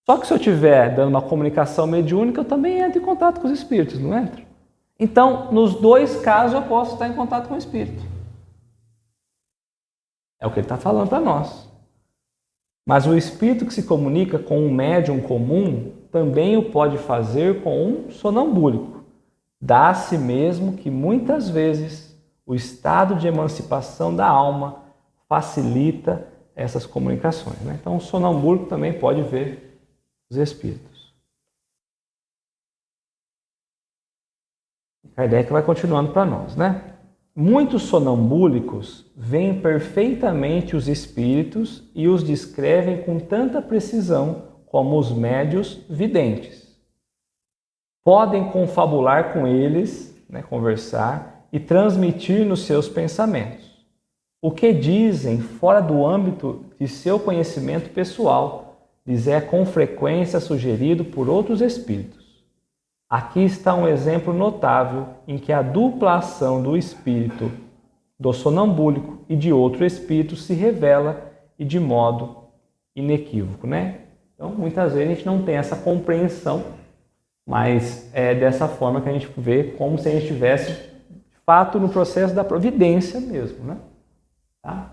Só que se eu estiver dando uma comunicação mediúnica, eu também entro em contato com os espíritos, não entro? Então, nos dois casos, eu posso estar em contato com o espírito. É o que ele está falando para nós. Mas o espírito que se comunica com um médium comum também o pode fazer com um sonambúlico. Dá-se mesmo que muitas vezes o estado de emancipação da alma facilita essas comunicações, né? Então o sonambúlico também pode ver os espíritos. Kardec vai continuando para nós, né? Muitos sonambúlicos veem perfeitamente os espíritos e os descrevem com tanta precisão como os médios videntes. Podem confabular com eles, né, conversar e transmitir nos seus pensamentos. O que dizem fora do âmbito de seu conhecimento pessoal lhes é com frequência sugerido por outros espíritos. Aqui está um exemplo notável em que a dupla ação do espírito do sonambúlico e de outro espírito se revela e de modo inequívoco, né? Então, muitas vezes a gente não tem essa compreensão, mas é dessa forma que a gente vê como se a gente estivesse, de fato, no processo da providência mesmo, né? Tá?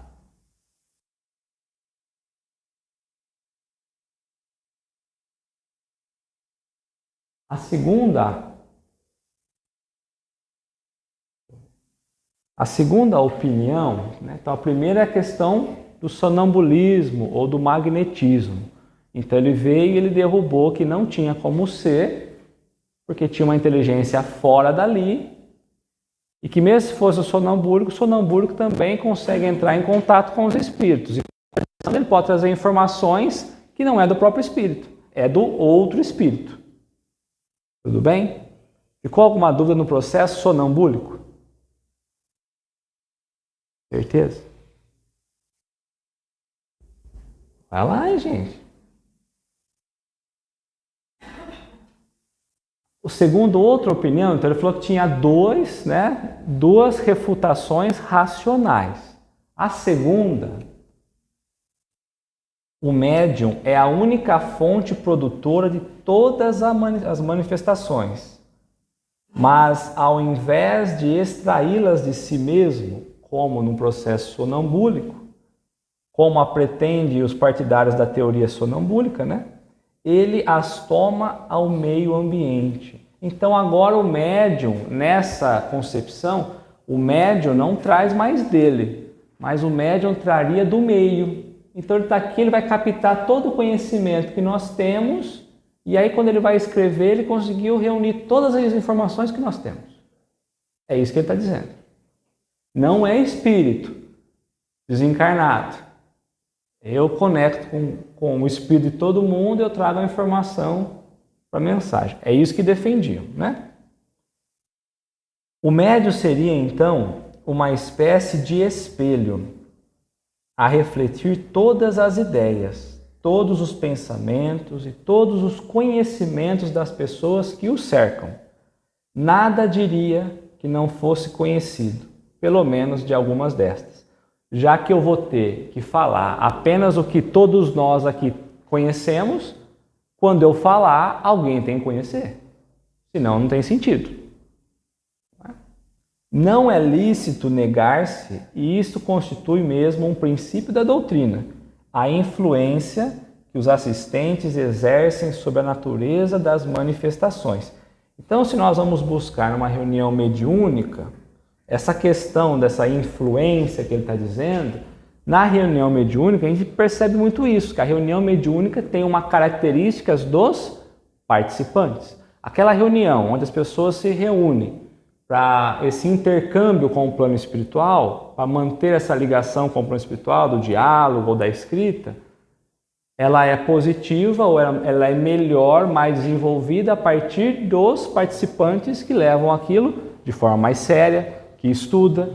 A segunda opinião, né? Então a primeira é a questão do sonambulismo ou do magnetismo. Então ele veio e ele derrubou que não tinha como ser, porque tinha uma inteligência fora dali, e que mesmo se fosse o sonambúlico também consegue entrar em contato com os espíritos. E ele pode trazer informações que não é do próprio espírito. é do outro espírito. Tudo bem? Ficou alguma dúvida no processo sonambúlico? Certeza? Vai lá, gente. O segundo, outra opinião, então ele falou que tinha duas refutações racionais. A segunda, o médium é a única fonte produtora de todas as manifestações. Mas ao invés de extraí-las de si mesmo, como num processo sonambúlico, como pretende os partidários da teoria sonambúlica, ele as toma ao meio ambiente. Então agora o médium, nessa concepção, o médium não traz mais dele, mas o médium traria do meio. Então ele está aqui, ele vai captar todo o conhecimento que nós temos, e aí quando ele vai escrever, ele conseguiu reunir todas as informações que nós temos. É isso que ele está dizendo. Não é espírito desencarnado. Eu conecto com o espírito de todo mundo e eu trago a informação para a mensagem. É isso que defendiam, O médium seria, então, uma espécie de espelho a refletir todas as ideias, todos os pensamentos e todos os conhecimentos das pessoas que o cercam. Nada diria que não fosse conhecido, pelo menos de algumas destas. Já que eu vou ter que falar apenas o que todos nós aqui conhecemos, quando eu falar, alguém tem que conhecer. Senão não tem sentido. Não é lícito negar-se, e isto constitui mesmo um princípio da doutrina, a influência que os assistentes exercem sobre a natureza das manifestações. Então, se nós vamos buscar numa reunião mediúnica, essa questão dessa influência que ele está dizendo, na reunião mediúnica a gente percebe muito isso, que a reunião mediúnica tem uma característica dos participantes. Aquela reunião onde as pessoas se reúnem para esse intercâmbio com o plano espiritual, para manter essa ligação com o plano espiritual, do diálogo ou da escrita, ela é positiva ou ela é melhor, mais desenvolvida a partir dos participantes que levam aquilo de forma mais séria, que estuda.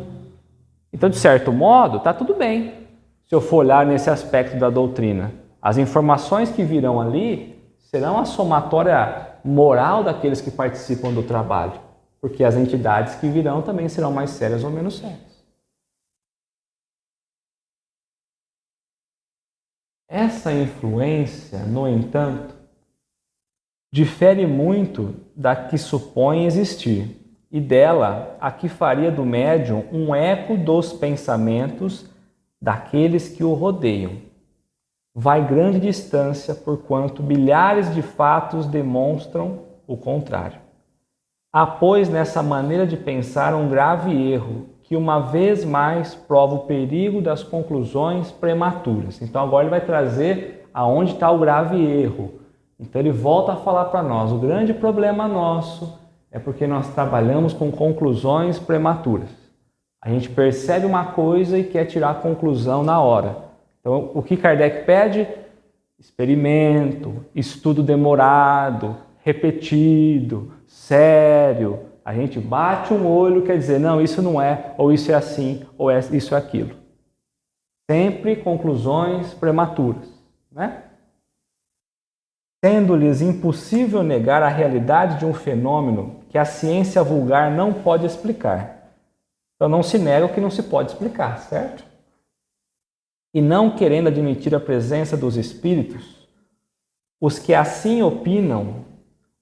Então, de certo modo, está tudo bem se eu for olhar nesse aspecto da doutrina. As informações que virão ali serão a somatória moral daqueles que participam do trabalho, porque as entidades que virão também serão mais sérias ou menos sérias. Essa influência, no entanto, difere muito da que supõe existir, e dela a que faria do médium um eco dos pensamentos daqueles que o rodeiam. Vai grande distância, porquanto milhares de fatos demonstram o contrário. Há, pois, nessa maneira de pensar um grave erro, que uma vez mais prova o perigo das conclusões prematuras. Então agora ele vai trazer aonde está o grave erro. Então ele volta a falar para nós, o grande problema nosso é porque nós trabalhamos com conclusões prematuras. A gente percebe uma coisa e quer tirar a conclusão na hora. Então, o que Kardec pede? Experimento, estudo demorado, repetido, sério. A gente bate um olho, quer dizer, não, isso não é, ou isso é assim, ou isso é aquilo. Sempre conclusões prematuras, Sendo-lhes impossível negar a realidade de um fenômeno que a ciência vulgar não pode explicar. Então não se nega o que não se pode explicar, certo? E não querendo admitir a presença dos espíritos, os que assim opinam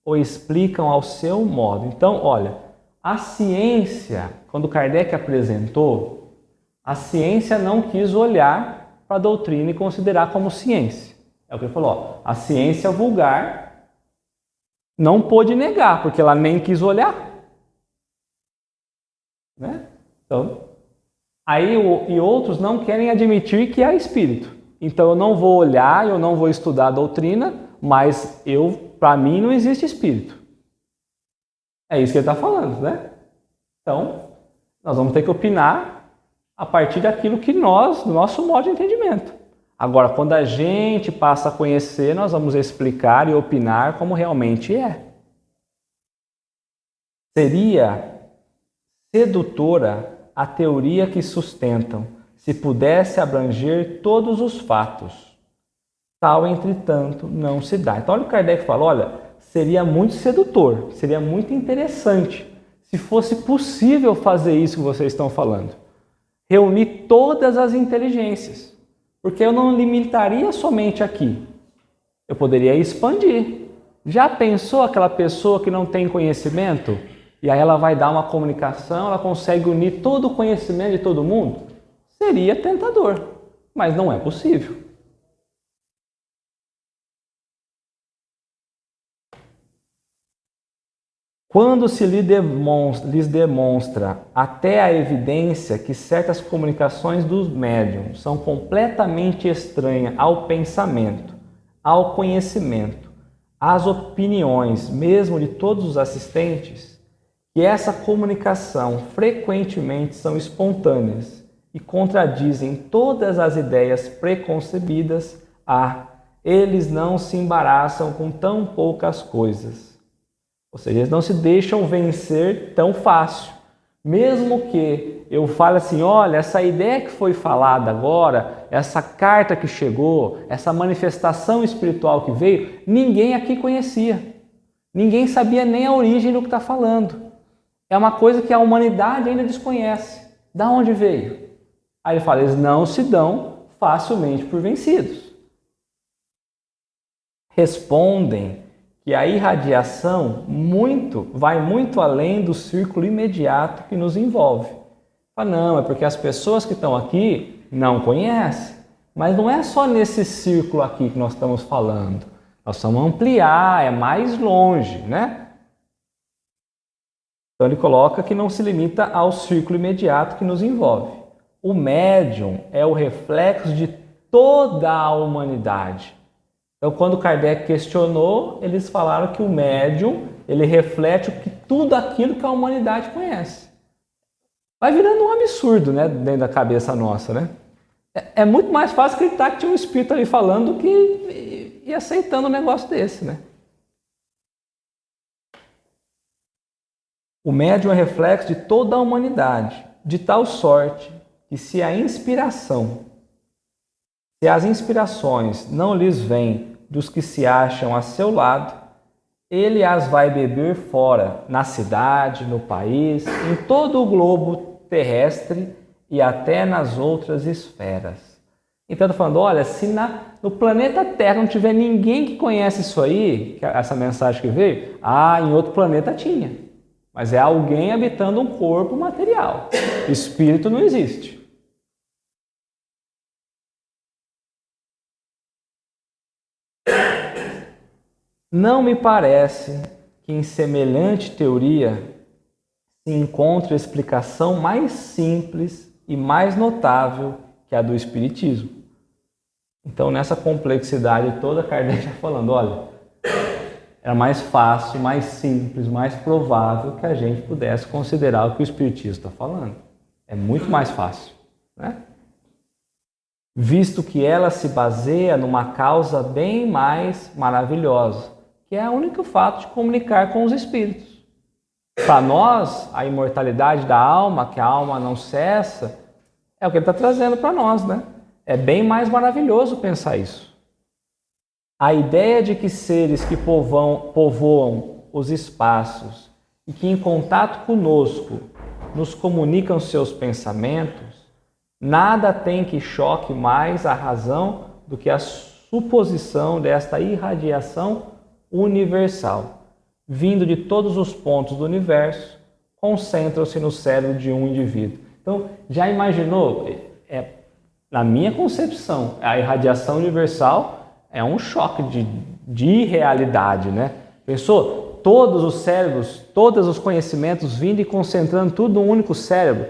o explicam ao seu modo. Então, olha, a ciência, quando Kardec apresentou, a ciência não quis olhar para a doutrina e considerar como ciência. É o que ele falou, a ciência vulgar não pôde negar, porque ela nem quis olhar. Então, aí e outros não querem admitir que há espírito. Então eu não vou olhar, eu não vou estudar a doutrina, mas para mim não existe espírito. É isso que ele está falando, Então, nós vamos ter que opinar a partir daquilo que do nosso modo de entendimento. Agora, quando a gente passa a conhecer, nós vamos explicar e opinar como realmente é. Seria sedutora a teoria que sustentam, se pudesse abranger todos os fatos. Tal, entretanto, não se dá. Então, olha o que Kardec fala, olha, seria muito sedutor, seria muito interessante se fosse possível fazer isso que vocês estão falando. Reunir todas as inteligências. Porque eu não limitaria somente aqui. Eu poderia expandir. Já pensou aquela pessoa que não tem conhecimento? E aí ela vai dar uma comunicação, ela consegue unir todo o conhecimento de todo mundo? Seria tentador, mas não é possível. Quando se lhes demonstra até a evidência que certas comunicações dos médiuns são completamente estranhas ao pensamento, ao conhecimento, às opiniões, mesmo de todos os assistentes, que essa comunicação frequentemente são espontâneas e contradizem todas as ideias preconcebidas, eles não se embaraçam com tão poucas coisas. Ou seja, eles não se deixam vencer tão fácil. Mesmo que eu fale assim, olha, essa ideia que foi falada agora, essa carta que chegou, essa manifestação espiritual que veio, ninguém aqui conhecia. Ninguém sabia nem a origem do que está falando. É uma coisa que a humanidade ainda desconhece. Da onde veio? Aí ele fala, eles não se dão facilmente por vencidos. Respondem que a irradiação vai muito além do círculo imediato que nos envolve. Fala, não, é porque as pessoas que estão aqui não conhecem. Mas não é só nesse círculo aqui que nós estamos falando. Nós vamos ampliar, é mais longe, né? Então ele coloca que não se limita ao círculo imediato que nos envolve. O médium é o reflexo de toda a humanidade. Então, quando Kardec questionou, eles falaram que o médium, ele reflete tudo aquilo que a humanidade conhece. Vai virando um absurdo, né, dentro da cabeça nossa, né? É muito mais fácil acreditar que tinha um espírito ali falando do que ir aceitando um negócio desse, né? O médium é reflexo de toda a humanidade, de tal sorte que se as inspirações não lhes vêm dos que se acham a seu lado, ele as vai beber fora, na cidade, no país, em todo o globo terrestre e até nas outras esferas. Então, estou falando, olha, se no planeta Terra não tiver ninguém que conhece isso aí, essa mensagem que veio, em outro planeta tinha. Mas é alguém habitando um corpo material. Espírito não existe. Não me parece que em semelhante teoria se encontre explicação mais simples e mais notável que a do Espiritismo. Então, nessa complexidade toda, Kardec está falando, olha, era mais fácil, mais simples, mais provável que a gente pudesse considerar o que o Espiritismo está falando. É muito mais fácil, né? Visto que ela se baseia numa causa bem mais maravilhosa, que é o único fato de comunicar com os espíritos. Para nós, a imortalidade da alma, que a alma não cessa, é o que ele está trazendo para nós, né? É bem mais maravilhoso pensar isso. A ideia de que seres que povoam os espaços e que em contato conosco nos comunicam seus pensamentos, nada tem que choque mais a razão do que a suposição desta irradiação universal, vindo de todos os pontos do universo, concentram-se no cérebro de um indivíduo. Então, já imaginou? Na minha concepção, a irradiação universal é um choque de irrealidade, né? Pensou? Todos os cérebros, todos os conhecimentos vindo e concentrando tudo num único cérebro.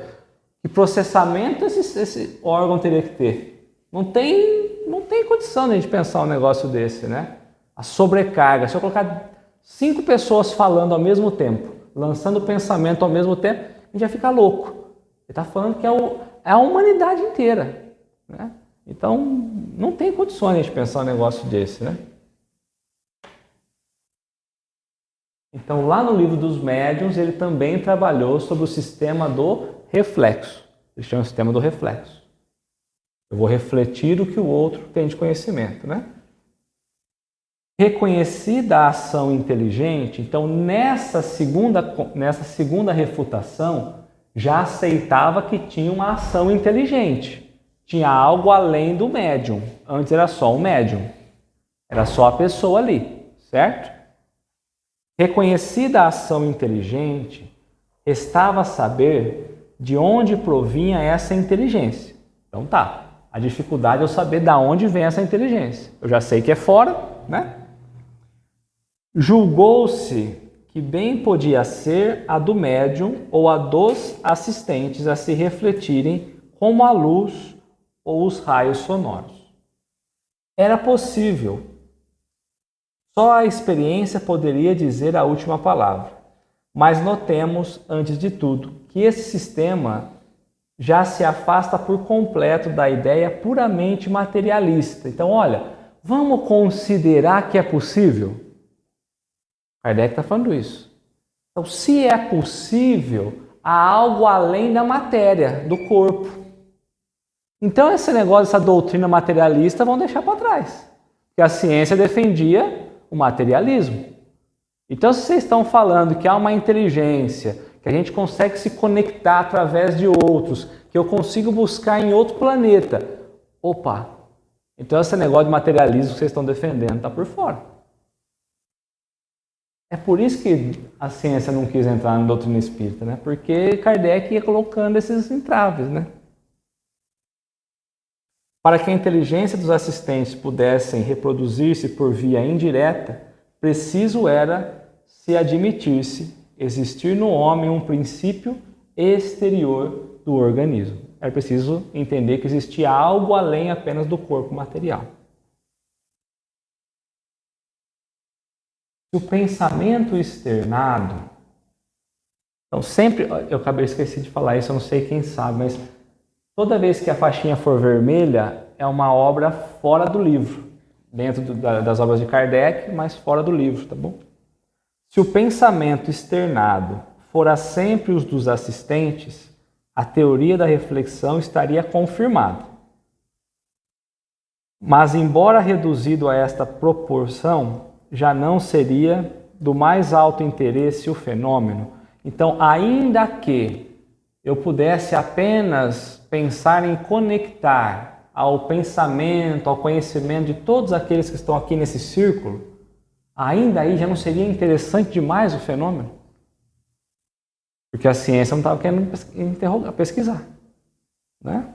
Que processamento esse órgão teria que ter? Não tem condição de a gente pensar um negócio desse, né? A sobrecarga. Se eu colocar 5 pessoas falando ao mesmo tempo, lançando pensamento ao mesmo tempo, a gente já fica louco. Ele está falando que é a humanidade inteira, né? Então, não tem condições de pensar um negócio desse, né? Então, lá no livro dos médiuns, ele também trabalhou sobre o sistema do reflexo. Ele chama o sistema do reflexo. Eu vou refletir o que o outro tem de conhecimento, né? Reconhecida a ação inteligente, então nessa segunda refutação, já aceitava que tinha uma ação inteligente. Tinha algo além do médium. Antes era só um médium. Era só a pessoa ali, certo? Reconhecida a ação inteligente, restava saber de onde provinha essa inteligência. Então tá, a dificuldade é eu saber de onde vem essa inteligência. Eu já sei que é fora, né? Julgou-se que bem podia ser a do médium ou a dos assistentes a se refletirem como a luz ou os raios sonoros. Era possível. Só a experiência poderia dizer a última palavra. Mas notemos, antes de tudo, que esse sistema já se afasta por completo da ideia puramente materialista. Então, olha, vamos considerar que é possível? Kardec está falando isso. Então, se é possível, há algo além da matéria, do corpo. Então, esse negócio, essa doutrina materialista, vão deixar para trás. Porque a ciência defendia o materialismo. Então, se vocês estão falando que há uma inteligência, que a gente consegue se conectar através de outros, que eu consigo buscar em outro planeta, opa, então esse negócio de materialismo que vocês estão defendendo está por fora. É por isso que a ciência não quis entrar na doutrina espírita, né? Porque Kardec ia colocando esses entraves, né? Para que a inteligência dos assistentes pudessem reproduzir-se por via indireta, preciso era se admitisse existir no homem um princípio exterior do organismo. É preciso entender que existia algo além apenas do corpo material. O pensamento externado, então sempre, eu esqueci de falar isso, eu não sei quem sabe, mas toda vez que a faixinha for vermelha, é uma obra fora do livro, dentro das obras de Kardec, mas fora do livro, tá bom? Se o pensamento externado fora sempre os dos assistentes, a teoria da reflexão estaria confirmada. Mas, embora reduzido a esta proporção, já não seria do mais alto interesse o fenômeno. Então, ainda que eu pudesse apenas pensar em conectar ao pensamento, ao conhecimento de todos aqueles que estão aqui nesse círculo, ainda aí já não seria interessante demais o fenômeno? Porque a ciência não estava querendo pesquisar, né?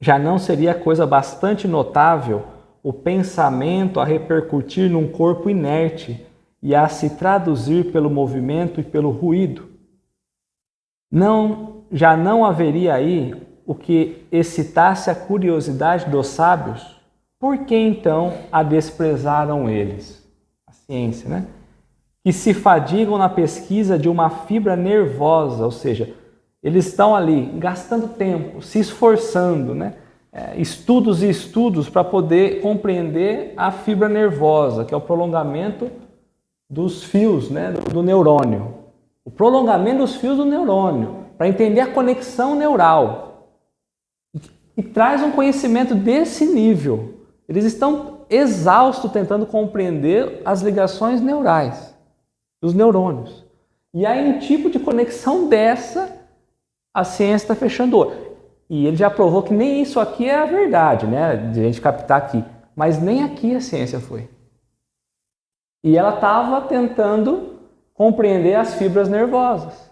Já não seria coisa bastante notável o pensamento a repercutir num corpo inerte e a se traduzir pelo movimento e pelo ruído? Já não haveria aí o que excitasse a curiosidade dos sábios? Por que então a desprezaram eles? A ciência, né? Que se fadigam na pesquisa de uma fibra nervosa, ou seja, eles estão ali gastando tempo, se esforçando, né? Estudos e estudos para poder compreender a fibra nervosa, que é o prolongamento dos fios, né, do neurônio. O prolongamento dos fios do neurônio, para entender a conexão neural. E traz um conhecimento desse nível. Eles estão exaustos tentando compreender as ligações neurais dos neurônios. E aí, um tipo de conexão dessa, a ciência está fechando o olho. E ele já provou que nem isso aqui é a verdade, né? De a gente captar aqui. Mas nem aqui a ciência foi. E ela estava tentando compreender as fibras nervosas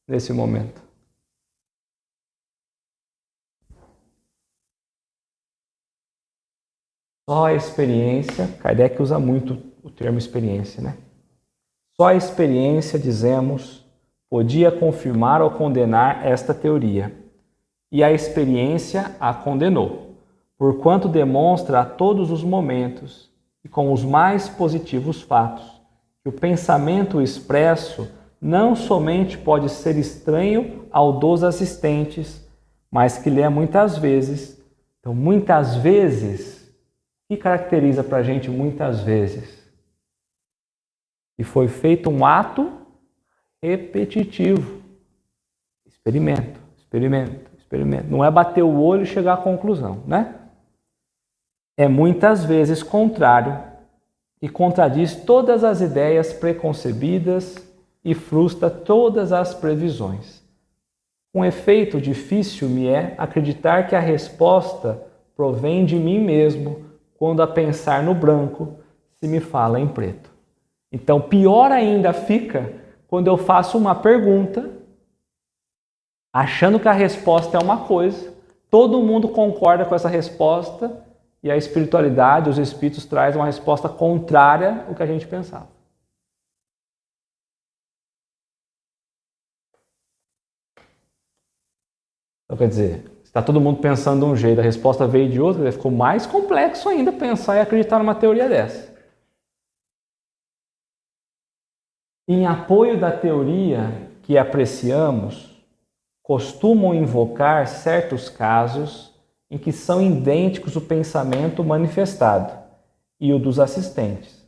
nesse momento. Só a experiência, Kardec usa muito o termo experiência, né? Só a experiência, dizemos, podia confirmar ou condenar esta teoria. E a experiência a condenou, porquanto demonstra a todos os momentos e com os mais positivos fatos que o pensamento expresso não somente pode ser estranho ao dos assistentes, mas que lê muitas vezes. Então, muitas vezes, o que caracteriza para a gente muitas vezes? E foi feito um ato repetitivo. Experimento, experimento, experimento. Não é bater o olho e chegar à conclusão, né? É muitas vezes contrário e contradiz todas as ideias preconcebidas e frustra todas as previsões. Com efeito, difícil me é acreditar que a resposta provém de mim mesmo quando a pensar no branco se me fala em preto. Então, pior ainda fica quando eu faço uma pergunta, achando que a resposta é uma coisa, todo mundo concorda com essa resposta e a espiritualidade, os espíritos trazem uma resposta contrária ao que a gente pensava. Então, quer dizer, está todo mundo pensando de um jeito, a resposta veio de outro, ficou mais complexo ainda pensar e acreditar numa teoria dessa. Em apoio da teoria que apreciamos, costumam invocar certos casos em que são idênticos o pensamento manifestado e o dos assistentes.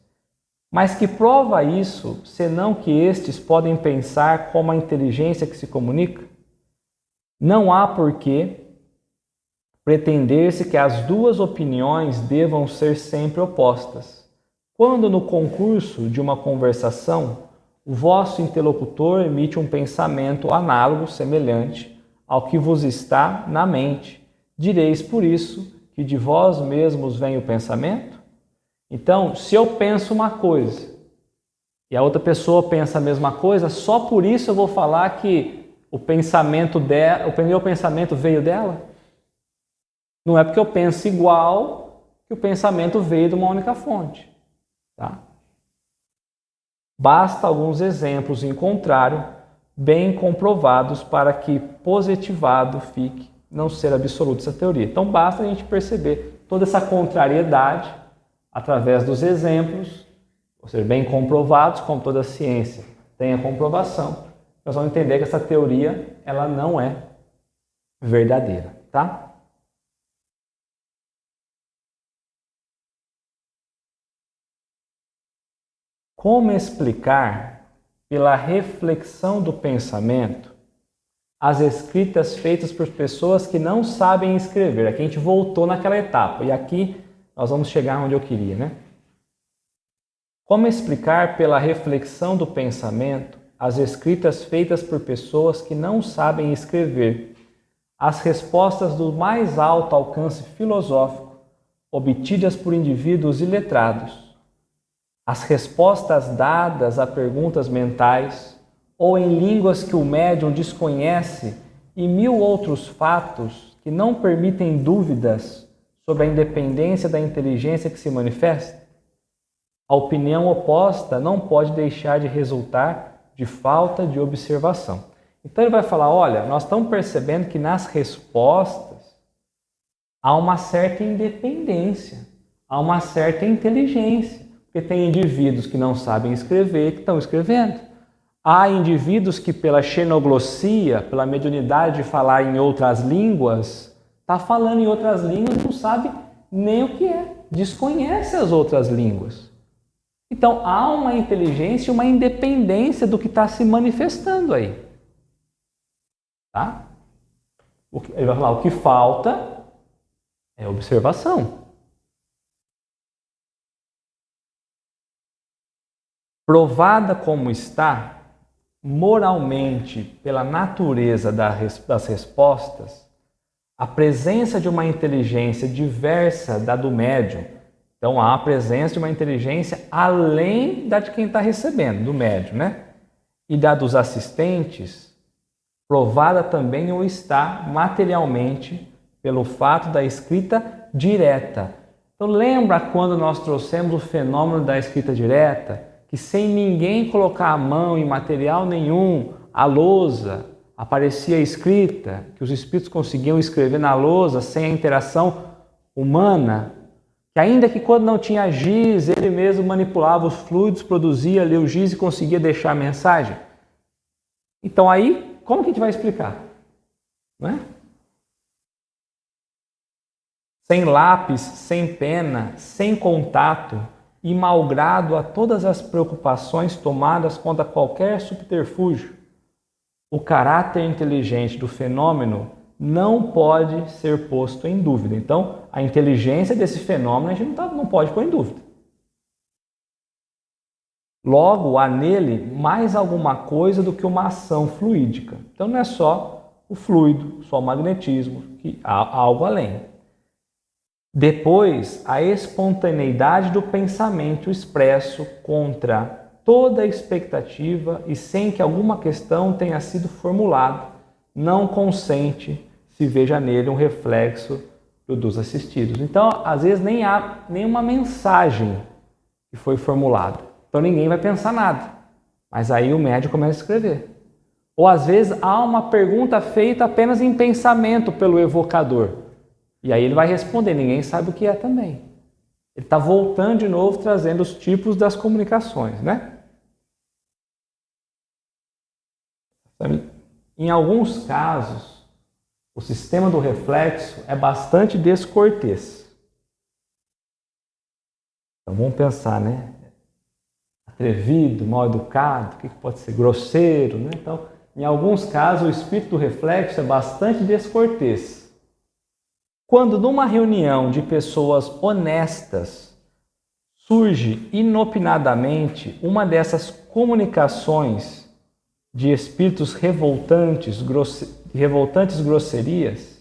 Mas que prova isso, senão que estes podem pensar como a inteligência que se comunica? Não há por que pretender-se que as duas opiniões devam ser sempre opostas. Quando no concurso de uma conversação, o vosso interlocutor emite um pensamento análogo, semelhante ao que vos está na mente, direis por isso que de vós mesmos vem o pensamento? Então, se eu penso uma coisa e a outra pessoa pensa a mesma coisa, só por isso eu vou falar que o meu pensamento veio dela? Não é porque eu penso igual que o pensamento veio de uma única fonte. Tá? Basta alguns exemplos em contrário, bem comprovados, para que positivado fique não ser absoluta essa teoria. Então basta a gente perceber toda essa contrariedade através dos exemplos, ou seja, bem comprovados, como toda ciência tem a comprovação. Nós vamos entender que essa teoria ela não é verdadeira, tá? Como explicar, pela reflexão do pensamento, as escritas feitas por pessoas que não sabem escrever? Aqui a gente voltou naquela etapa e aqui nós vamos chegar onde eu queria, né? Como explicar, pela reflexão do pensamento, as escritas feitas por pessoas que não sabem escrever, as respostas do mais alto alcance filosófico, obtidas por indivíduos iletrados, as respostas dadas a perguntas mentais ou em línguas que o médium desconhece e mil outros fatos que não permitem dúvidas sobre a independência da inteligência que se manifesta? A opinião oposta não pode deixar de resultar de falta de observação. Então ele vai falar, olha, nós estamos percebendo que nas respostas há uma certa independência, há uma certa inteligência. Porque tem indivíduos que não sabem escrever que estão escrevendo. Há indivíduos que pela xenoglossia, pela mediunidade de falar em outras línguas, está falando em outras línguas e não sabe nem o que é, desconhece as outras línguas. Então há uma inteligência e uma independência do que está se manifestando aí. Tá? Ele vai falar, o que falta é observação. Provada como está, moralmente, pela natureza das respostas, a presença de uma inteligência diversa da do médium. Então, há a presença de uma inteligência além da de quem está recebendo, do médium, né? E da dos assistentes, provada também ou está materialmente pelo fato da escrita direta. Então, lembra quando nós trouxemos o fenômeno da escrita direta? Que sem ninguém colocar a mão em material nenhum, a lousa aparecia escrita, que os espíritos conseguiam escrever na lousa sem a interação humana, que ainda que quando não tinha giz, ele mesmo manipulava os fluidos, produzia ali o giz e conseguia deixar a mensagem. Então aí, como que a gente vai explicar? Não é? sem lápis, sem pena, sem contato e malgrado a todas as preocupações tomadas contra qualquer subterfúgio, o caráter inteligente do fenômeno não pode ser posto em dúvida. Então, a inteligência desse fenômeno a gente não pode pôr em dúvida. Logo, há nele mais alguma coisa do que uma ação fluídica. Então, não é só o fluido, só o magnetismo, que há algo além. Depois, a espontaneidade do pensamento expresso contra toda expectativa e sem que alguma questão tenha sido formulada, não consente se veja nele um reflexo dos assistidos. Então, às vezes, nem há nenhuma mensagem que foi formulada. Então, ninguém vai pensar nada. Mas aí o médium começa a escrever. Ou, às vezes, há uma pergunta feita apenas em pensamento pelo evocador. E aí ele vai responder, ninguém sabe o que é também. Ele está voltando de novo, trazendo os tipos das comunicações, né? Em alguns casos, o sistema do reflexo é bastante descortês. Então vamos pensar, né? Atrevido, mal educado, o que pode ser? Grosseiro, né? Então, em alguns casos, o espírito do reflexo é bastante descortês. Quando numa reunião de pessoas honestas surge inopinadamente uma dessas comunicações de espíritos revoltantes grosserias,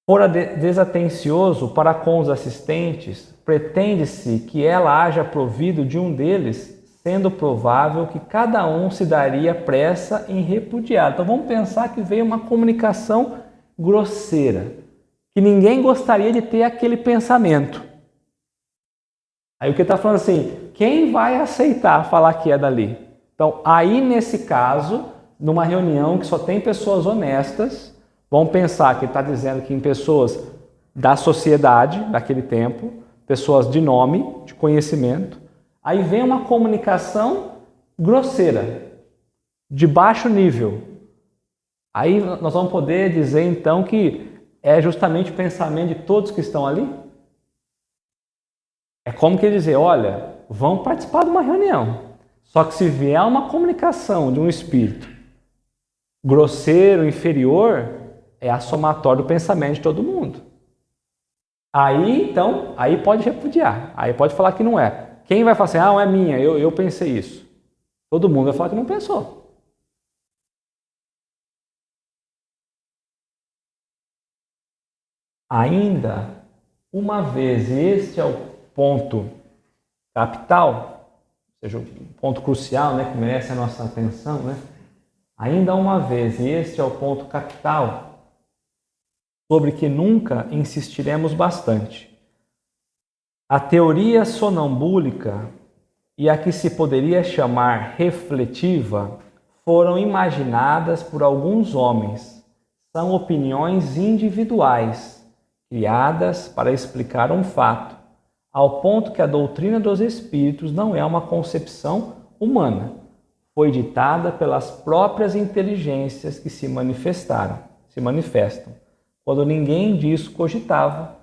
fora desatencioso para com os assistentes, pretende-se que ela haja provido de um deles, sendo provável que cada um se daria pressa em repudiar. Então vamos pensar que veio uma comunicação grosseira, que ninguém gostaria de ter aquele pensamento. Aí o que está falando assim, quem vai aceitar falar que é dali? Então, aí nesse caso, numa reunião que só tem pessoas honestas, vão pensar que ele está dizendo que em pessoas da sociedade daquele tempo, pessoas de nome, de conhecimento, aí vem uma comunicação grosseira, de baixo nível. Aí nós vamos poder dizer então que é justamente o pensamento de todos que estão ali? É como que dizer, olha, vão participar de uma reunião. Só que se vier uma comunicação de um espírito grosseiro, inferior, é a somatória do pensamento de todo mundo. Aí, então, aí pode repudiar. Aí pode falar que não é. Quem vai falar assim, não é minha, eu pensei isso. Todo mundo vai falar que não pensou. Ainda uma vez, e este é o ponto capital, ou seja, o ponto crucial, né, que merece a nossa atenção, né? Ainda uma vez, e este é o ponto capital, sobre que nunca insistiremos bastante. A teoria sonambúlica e a que se poderia chamar refletiva foram imaginadas por alguns homens. São opiniões individuais, criadas para explicar um fato, ao ponto que a doutrina dos espíritos não é uma concepção humana. Foi ditada pelas próprias inteligências que se manifestam, quando ninguém disso cogitava,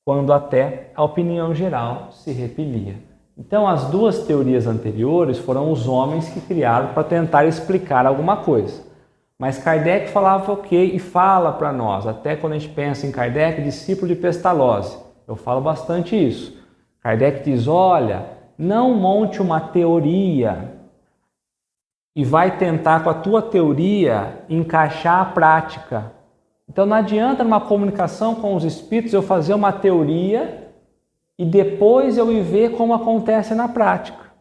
quando até a opinião geral se repelia. Então, as duas teorias anteriores foram os homens que criaram para tentar explicar alguma coisa. Mas Kardec falava o quê? E fala para nós, até quando a gente pensa em Kardec, discípulo de Pestalozzi, eu falo bastante isso. Kardec diz, olha, não monte uma teoria e vai tentar com a tua teoria encaixar a prática. Então não adianta numa comunicação com os espíritos eu fazer uma teoria e depois eu ir ver como acontece na prática.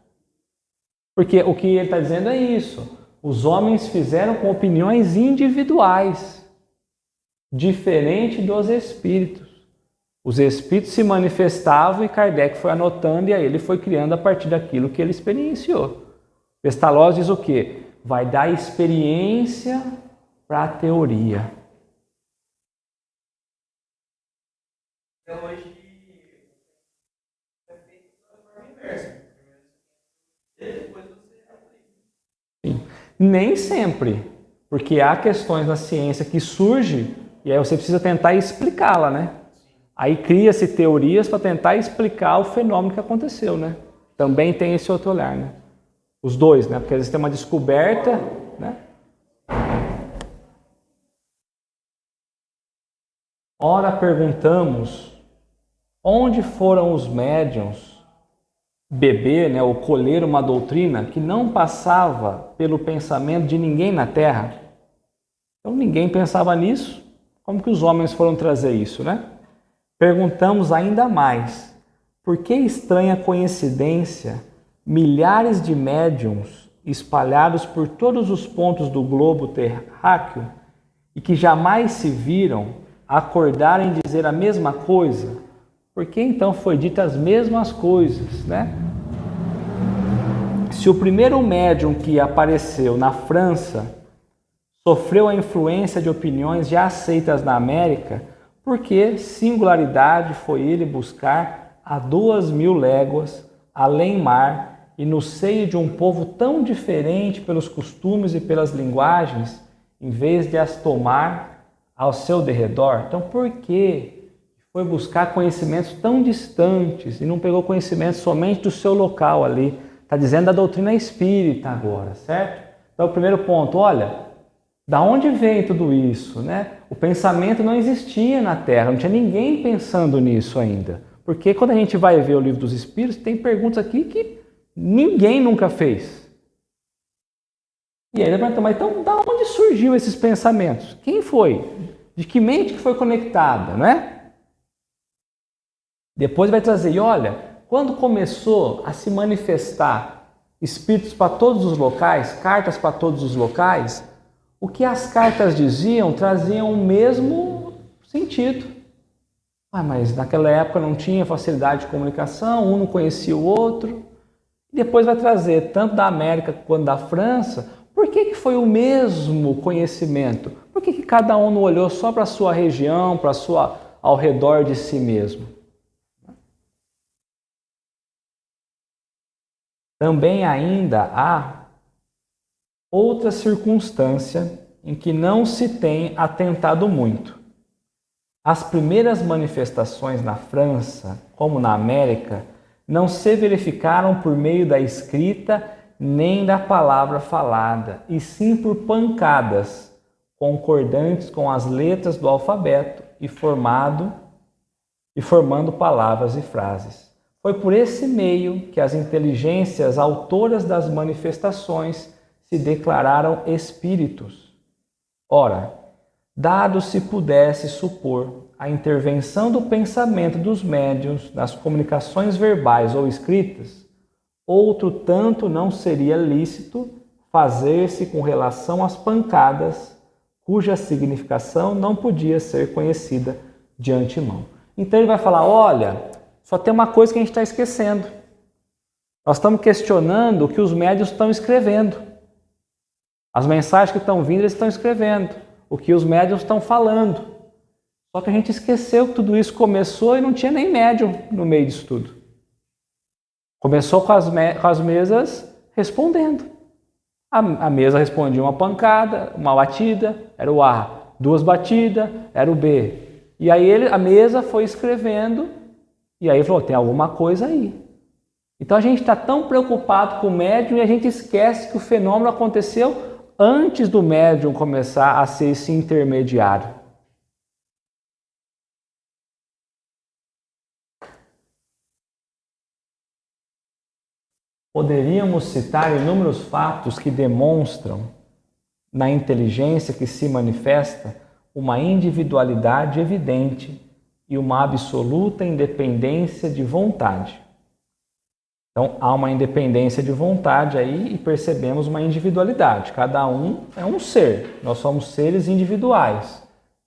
Porque o que ele está dizendo é isso. Os homens fizeram com opiniões individuais, diferente dos espíritos. Os espíritos se manifestavam e Kardec foi anotando e aí ele foi criando a partir daquilo que ele experienciou. Pestalozzi diz o quê? Vai dar experiência para a teoria. Então hoje é feito da forma inversa. Depois você aplica. Nem sempre, porque há questões na ciência que surgem E aí você precisa tentar explicá-la, né? Aí cria-se teorias para tentar explicar o fenômeno que aconteceu, né? Também tem esse outro olhar, né? Os dois, né? Porque às vezes tem uma descoberta, né? Ora perguntamos, onde foram os médiuns beber, né, ou colher uma doutrina que não passava pelo pensamento de ninguém na Terra? Então ninguém pensava nisso. Como que os homens foram trazer isso, né? Perguntamos ainda mais, por que estranha coincidência milhares de médiuns espalhados por todos os pontos do globo terráqueo e que jamais se viram acordarem dizer a mesma coisa? Por que então foi dita as mesmas coisas, né? Se o primeiro médium que apareceu na França sofreu a influência de opiniões já aceitas na América, porque singularidade foi ele buscar a 2000 léguas, além mar, e no seio de um povo tão diferente pelos costumes e pelas linguagens, em vez de as tomar ao seu derredor? Então, por que foi buscar conhecimentos tão distantes e não pegou conhecimento somente do seu local ali? Está dizendo da doutrina espírita agora, certo? Então, o primeiro ponto, olha, da onde vem tudo isso, né? O pensamento não existia na Terra, não tinha ninguém pensando nisso ainda. Porque quando a gente vai ver o Livro dos Espíritos, tem perguntas aqui que ninguém nunca fez. E aí ele pergunta, mas então da onde surgiu esses pensamentos? Quem foi? De que mente que foi conectada, né? Depois vai trazer, e olha, quando começou a se manifestar espíritos para todos os locais, cartas para todos os locais, o que as cartas diziam traziam o mesmo sentido. Mas naquela época não tinha facilidade de comunicação, um não conhecia o outro. E depois vai trazer, tanto da América quanto da França, por que foi o mesmo conhecimento? Por que cada um não olhou só para a sua região, para ao redor de si mesmo? Também ainda há outra circunstância em que não se tem atentado muito. As primeiras manifestações na França, como na América, não se verificaram por meio da escrita nem da palavra falada, e sim por pancadas concordantes com as letras do alfabeto e formando palavras e frases. Foi por esse meio que as inteligências autoras das manifestações se declararam espíritos. Ora, dado se pudesse supor a intervenção do pensamento dos médiuns nas comunicações verbais ou escritas, outro tanto não seria lícito fazer-se com relação às pancadas, cuja significação não podia ser conhecida de antemão. Então ele vai falar, olha, só tem uma coisa que a gente está esquecendo. Nós estamos questionando o que os médiuns estão escrevendo. As mensagens que estão vindo, eles estão escrevendo. O que os médiuns estão falando. Só que a gente esqueceu que tudo isso começou e não tinha nem médium no meio disso tudo. Começou com as mesas respondendo. A mesa respondia uma pancada, uma batida, era o A. 2 batidas, era o B. E aí a mesa foi escrevendo e aí falou, tem alguma coisa aí. Então a gente está tão preocupado com o médium e a gente esquece que o fenômeno aconteceu antes do médium começar a ser esse intermediário. Poderíamos citar inúmeros fatos que demonstram, na inteligência que se manifesta, uma individualidade evidente e uma absoluta independência de vontade. Então, há uma independência de vontade aí e percebemos uma individualidade. Cada um é um ser. Nós somos seres individuais.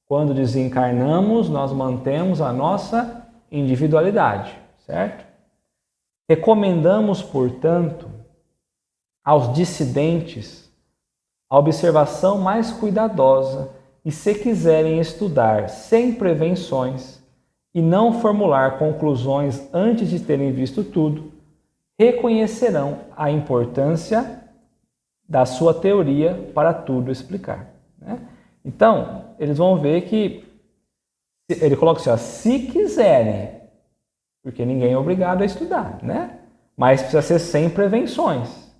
Quando desencarnamos, nós mantemos a nossa individualidade, certo? Recomendamos, portanto, aos dissidentes a observação mais cuidadosa e, se quiserem estudar sem prevenções e não formular conclusões antes de terem visto tudo, reconhecerão a importância da sua teoria para tudo explicar, né? Então, eles vão ver que Ele coloca assim, ó, se quiserem, porque ninguém é obrigado a estudar, né? Mas precisa ser sem prevenções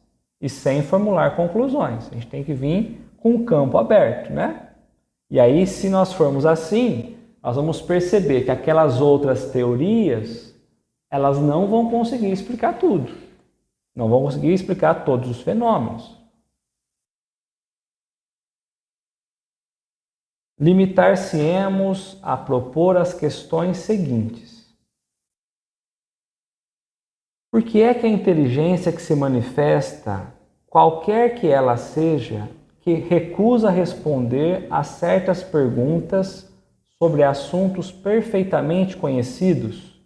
e sem formular conclusões. A gente tem que vir com o campo aberto, né? E aí, se nós formos assim, nós vamos perceber que aquelas outras teorias, elas não vão conseguir explicar tudo. Não vão conseguir explicar todos os fenômenos. Limitar-se-emos a propor as questões seguintes. Por que é que a inteligência que se manifesta, qualquer que ela seja, que recusa responder a certas perguntas sobre assuntos perfeitamente conhecidos,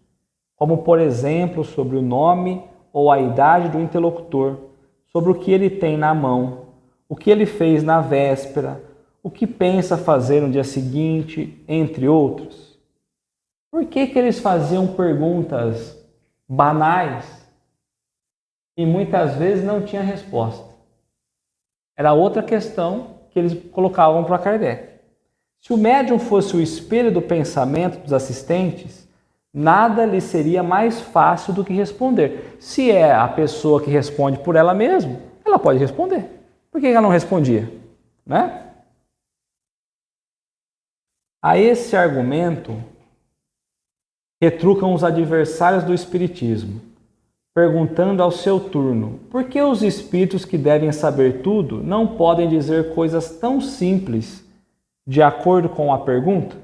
como, por exemplo, sobre o nome ou a idade do interlocutor, sobre o que ele tem na mão, o que ele fez na véspera, o que pensa fazer no dia seguinte, entre outros? Por que eles faziam perguntas banais e muitas vezes não tinha resposta? Era outra questão que eles colocavam para Kardec. Se o médium fosse o espelho do pensamento dos assistentes, nada lhe seria mais fácil do que responder. Se é a pessoa que responde por ela mesma, ela pode responder. Por que ela não respondia? Né? A esse argumento retrucam os adversários do Espiritismo, perguntando ao seu turno, por que os espíritos que devem saber tudo não podem dizer coisas tão simples de acordo com a pergunta?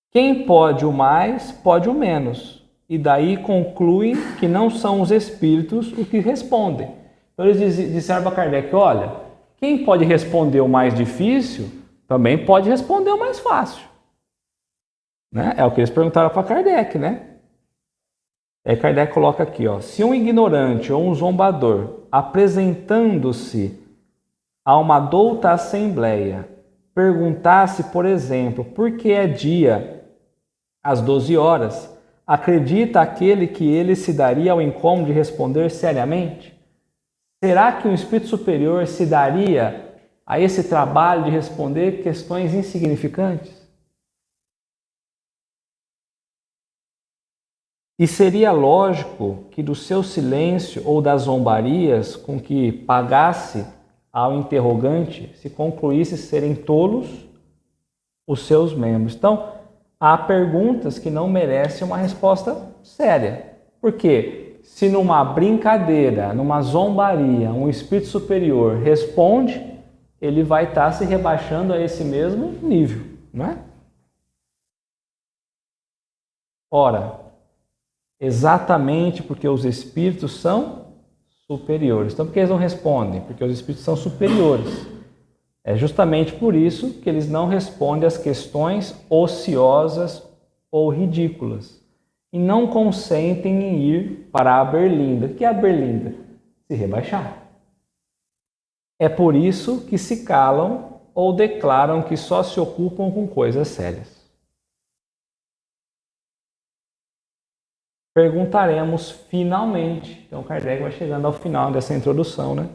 Quem pode o mais, pode o menos, e daí concluem que não são os espíritos os que respondem. Então eles disseram para Kardec, olha, quem pode responder o mais difícil, também pode responder o mais fácil. Né? É o que eles perguntaram para Kardec, né? Aí Kardec coloca aqui, ó, se um ignorante ou um zombador, apresentando-se a uma douta assembleia, perguntasse, por exemplo, por que é dia às 12 horas, acredita aquele que ele se daria ao incômodo de responder seriamente? Será que um espírito superior se daria a esse trabalho de responder questões insignificantes? E seria lógico que do seu silêncio ou das zombarias com que pagasse ao interrogante se concluísse serem tolos os seus membros. Então, há perguntas que não merecem uma resposta séria. Por quê? Se numa brincadeira, numa zombaria, um espírito superior responde, ele vai estar se rebaixando a esse mesmo nível, não é? Ora, exatamente porque os espíritos são superiores. Então, por que eles não respondem? Porque os espíritos são superiores. É justamente por isso que eles não respondem às questões ociosas ou ridículas e não consentem em ir para a berlinda. O que é a berlinda? Se rebaixar. É por isso que se calam ou declaram que só se ocupam com coisas sérias. Perguntaremos finalmente, então Kardec vai chegando ao final dessa introdução, né?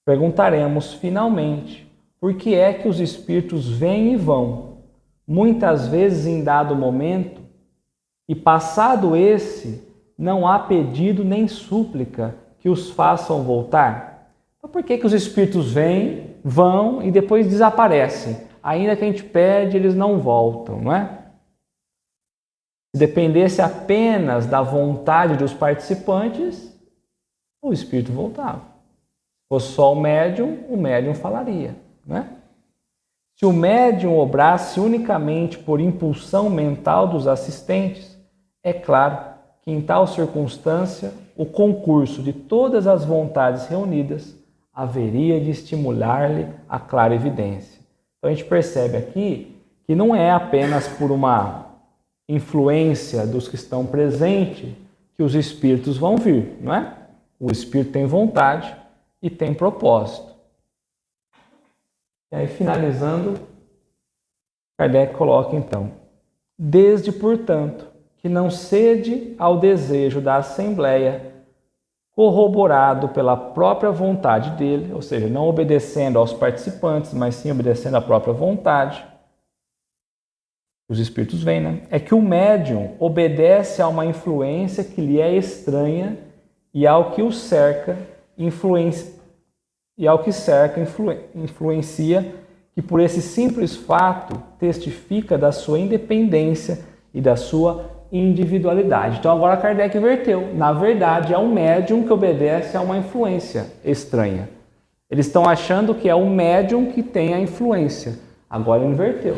Perguntaremos finalmente por que é que os espíritos vêm e vão, muitas vezes em dado momento, e passado esse, não há pedido nem súplica que os façam voltar? Então por que os espíritos vêm, vão e depois desaparecem? Ainda que a gente pede, eles não voltam, não é? Se dependesse apenas da vontade dos participantes, o espírito voltava. Se fosse só o médium falaria, né? Se o médium obrasse unicamente por impulsão mental dos assistentes, é claro que em tal circunstância o concurso de todas as vontades reunidas haveria de estimular-lhe a clara evidência. Então a gente percebe aqui que não é apenas por uma influência dos que estão presentes que os espíritos vão vir, não é? O espírito tem vontade e tem propósito. E aí, finalizando, Kardec coloca então, desde, portanto, que não cede ao desejo da Assembleia, corroborado pela própria vontade dele, ou seja, não obedecendo aos participantes, mas sim obedecendo à própria vontade, os espíritos veem, né? É que o médium obedece a uma influência que lhe é estranha e ao que o cerca influencia, que por esse simples fato testifica da sua independência e da sua individualidade. Então agora Kardec inverteu. Na verdade, é um médium que obedece a uma influência estranha. Eles estão achando que é o médium que tem a influência. Agora ele inverteu.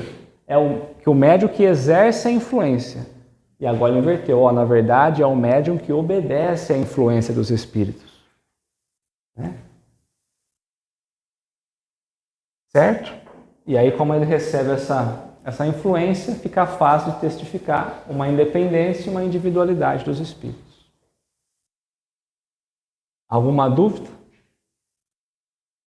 Que o médium que exerce a influência. E agora ele inverteu. Na verdade, é o médium que obedece à influência dos espíritos. Né? Certo? E aí, como ele recebe essa influência, fica fácil de testificar uma independência e uma individualidade dos espíritos. Alguma dúvida?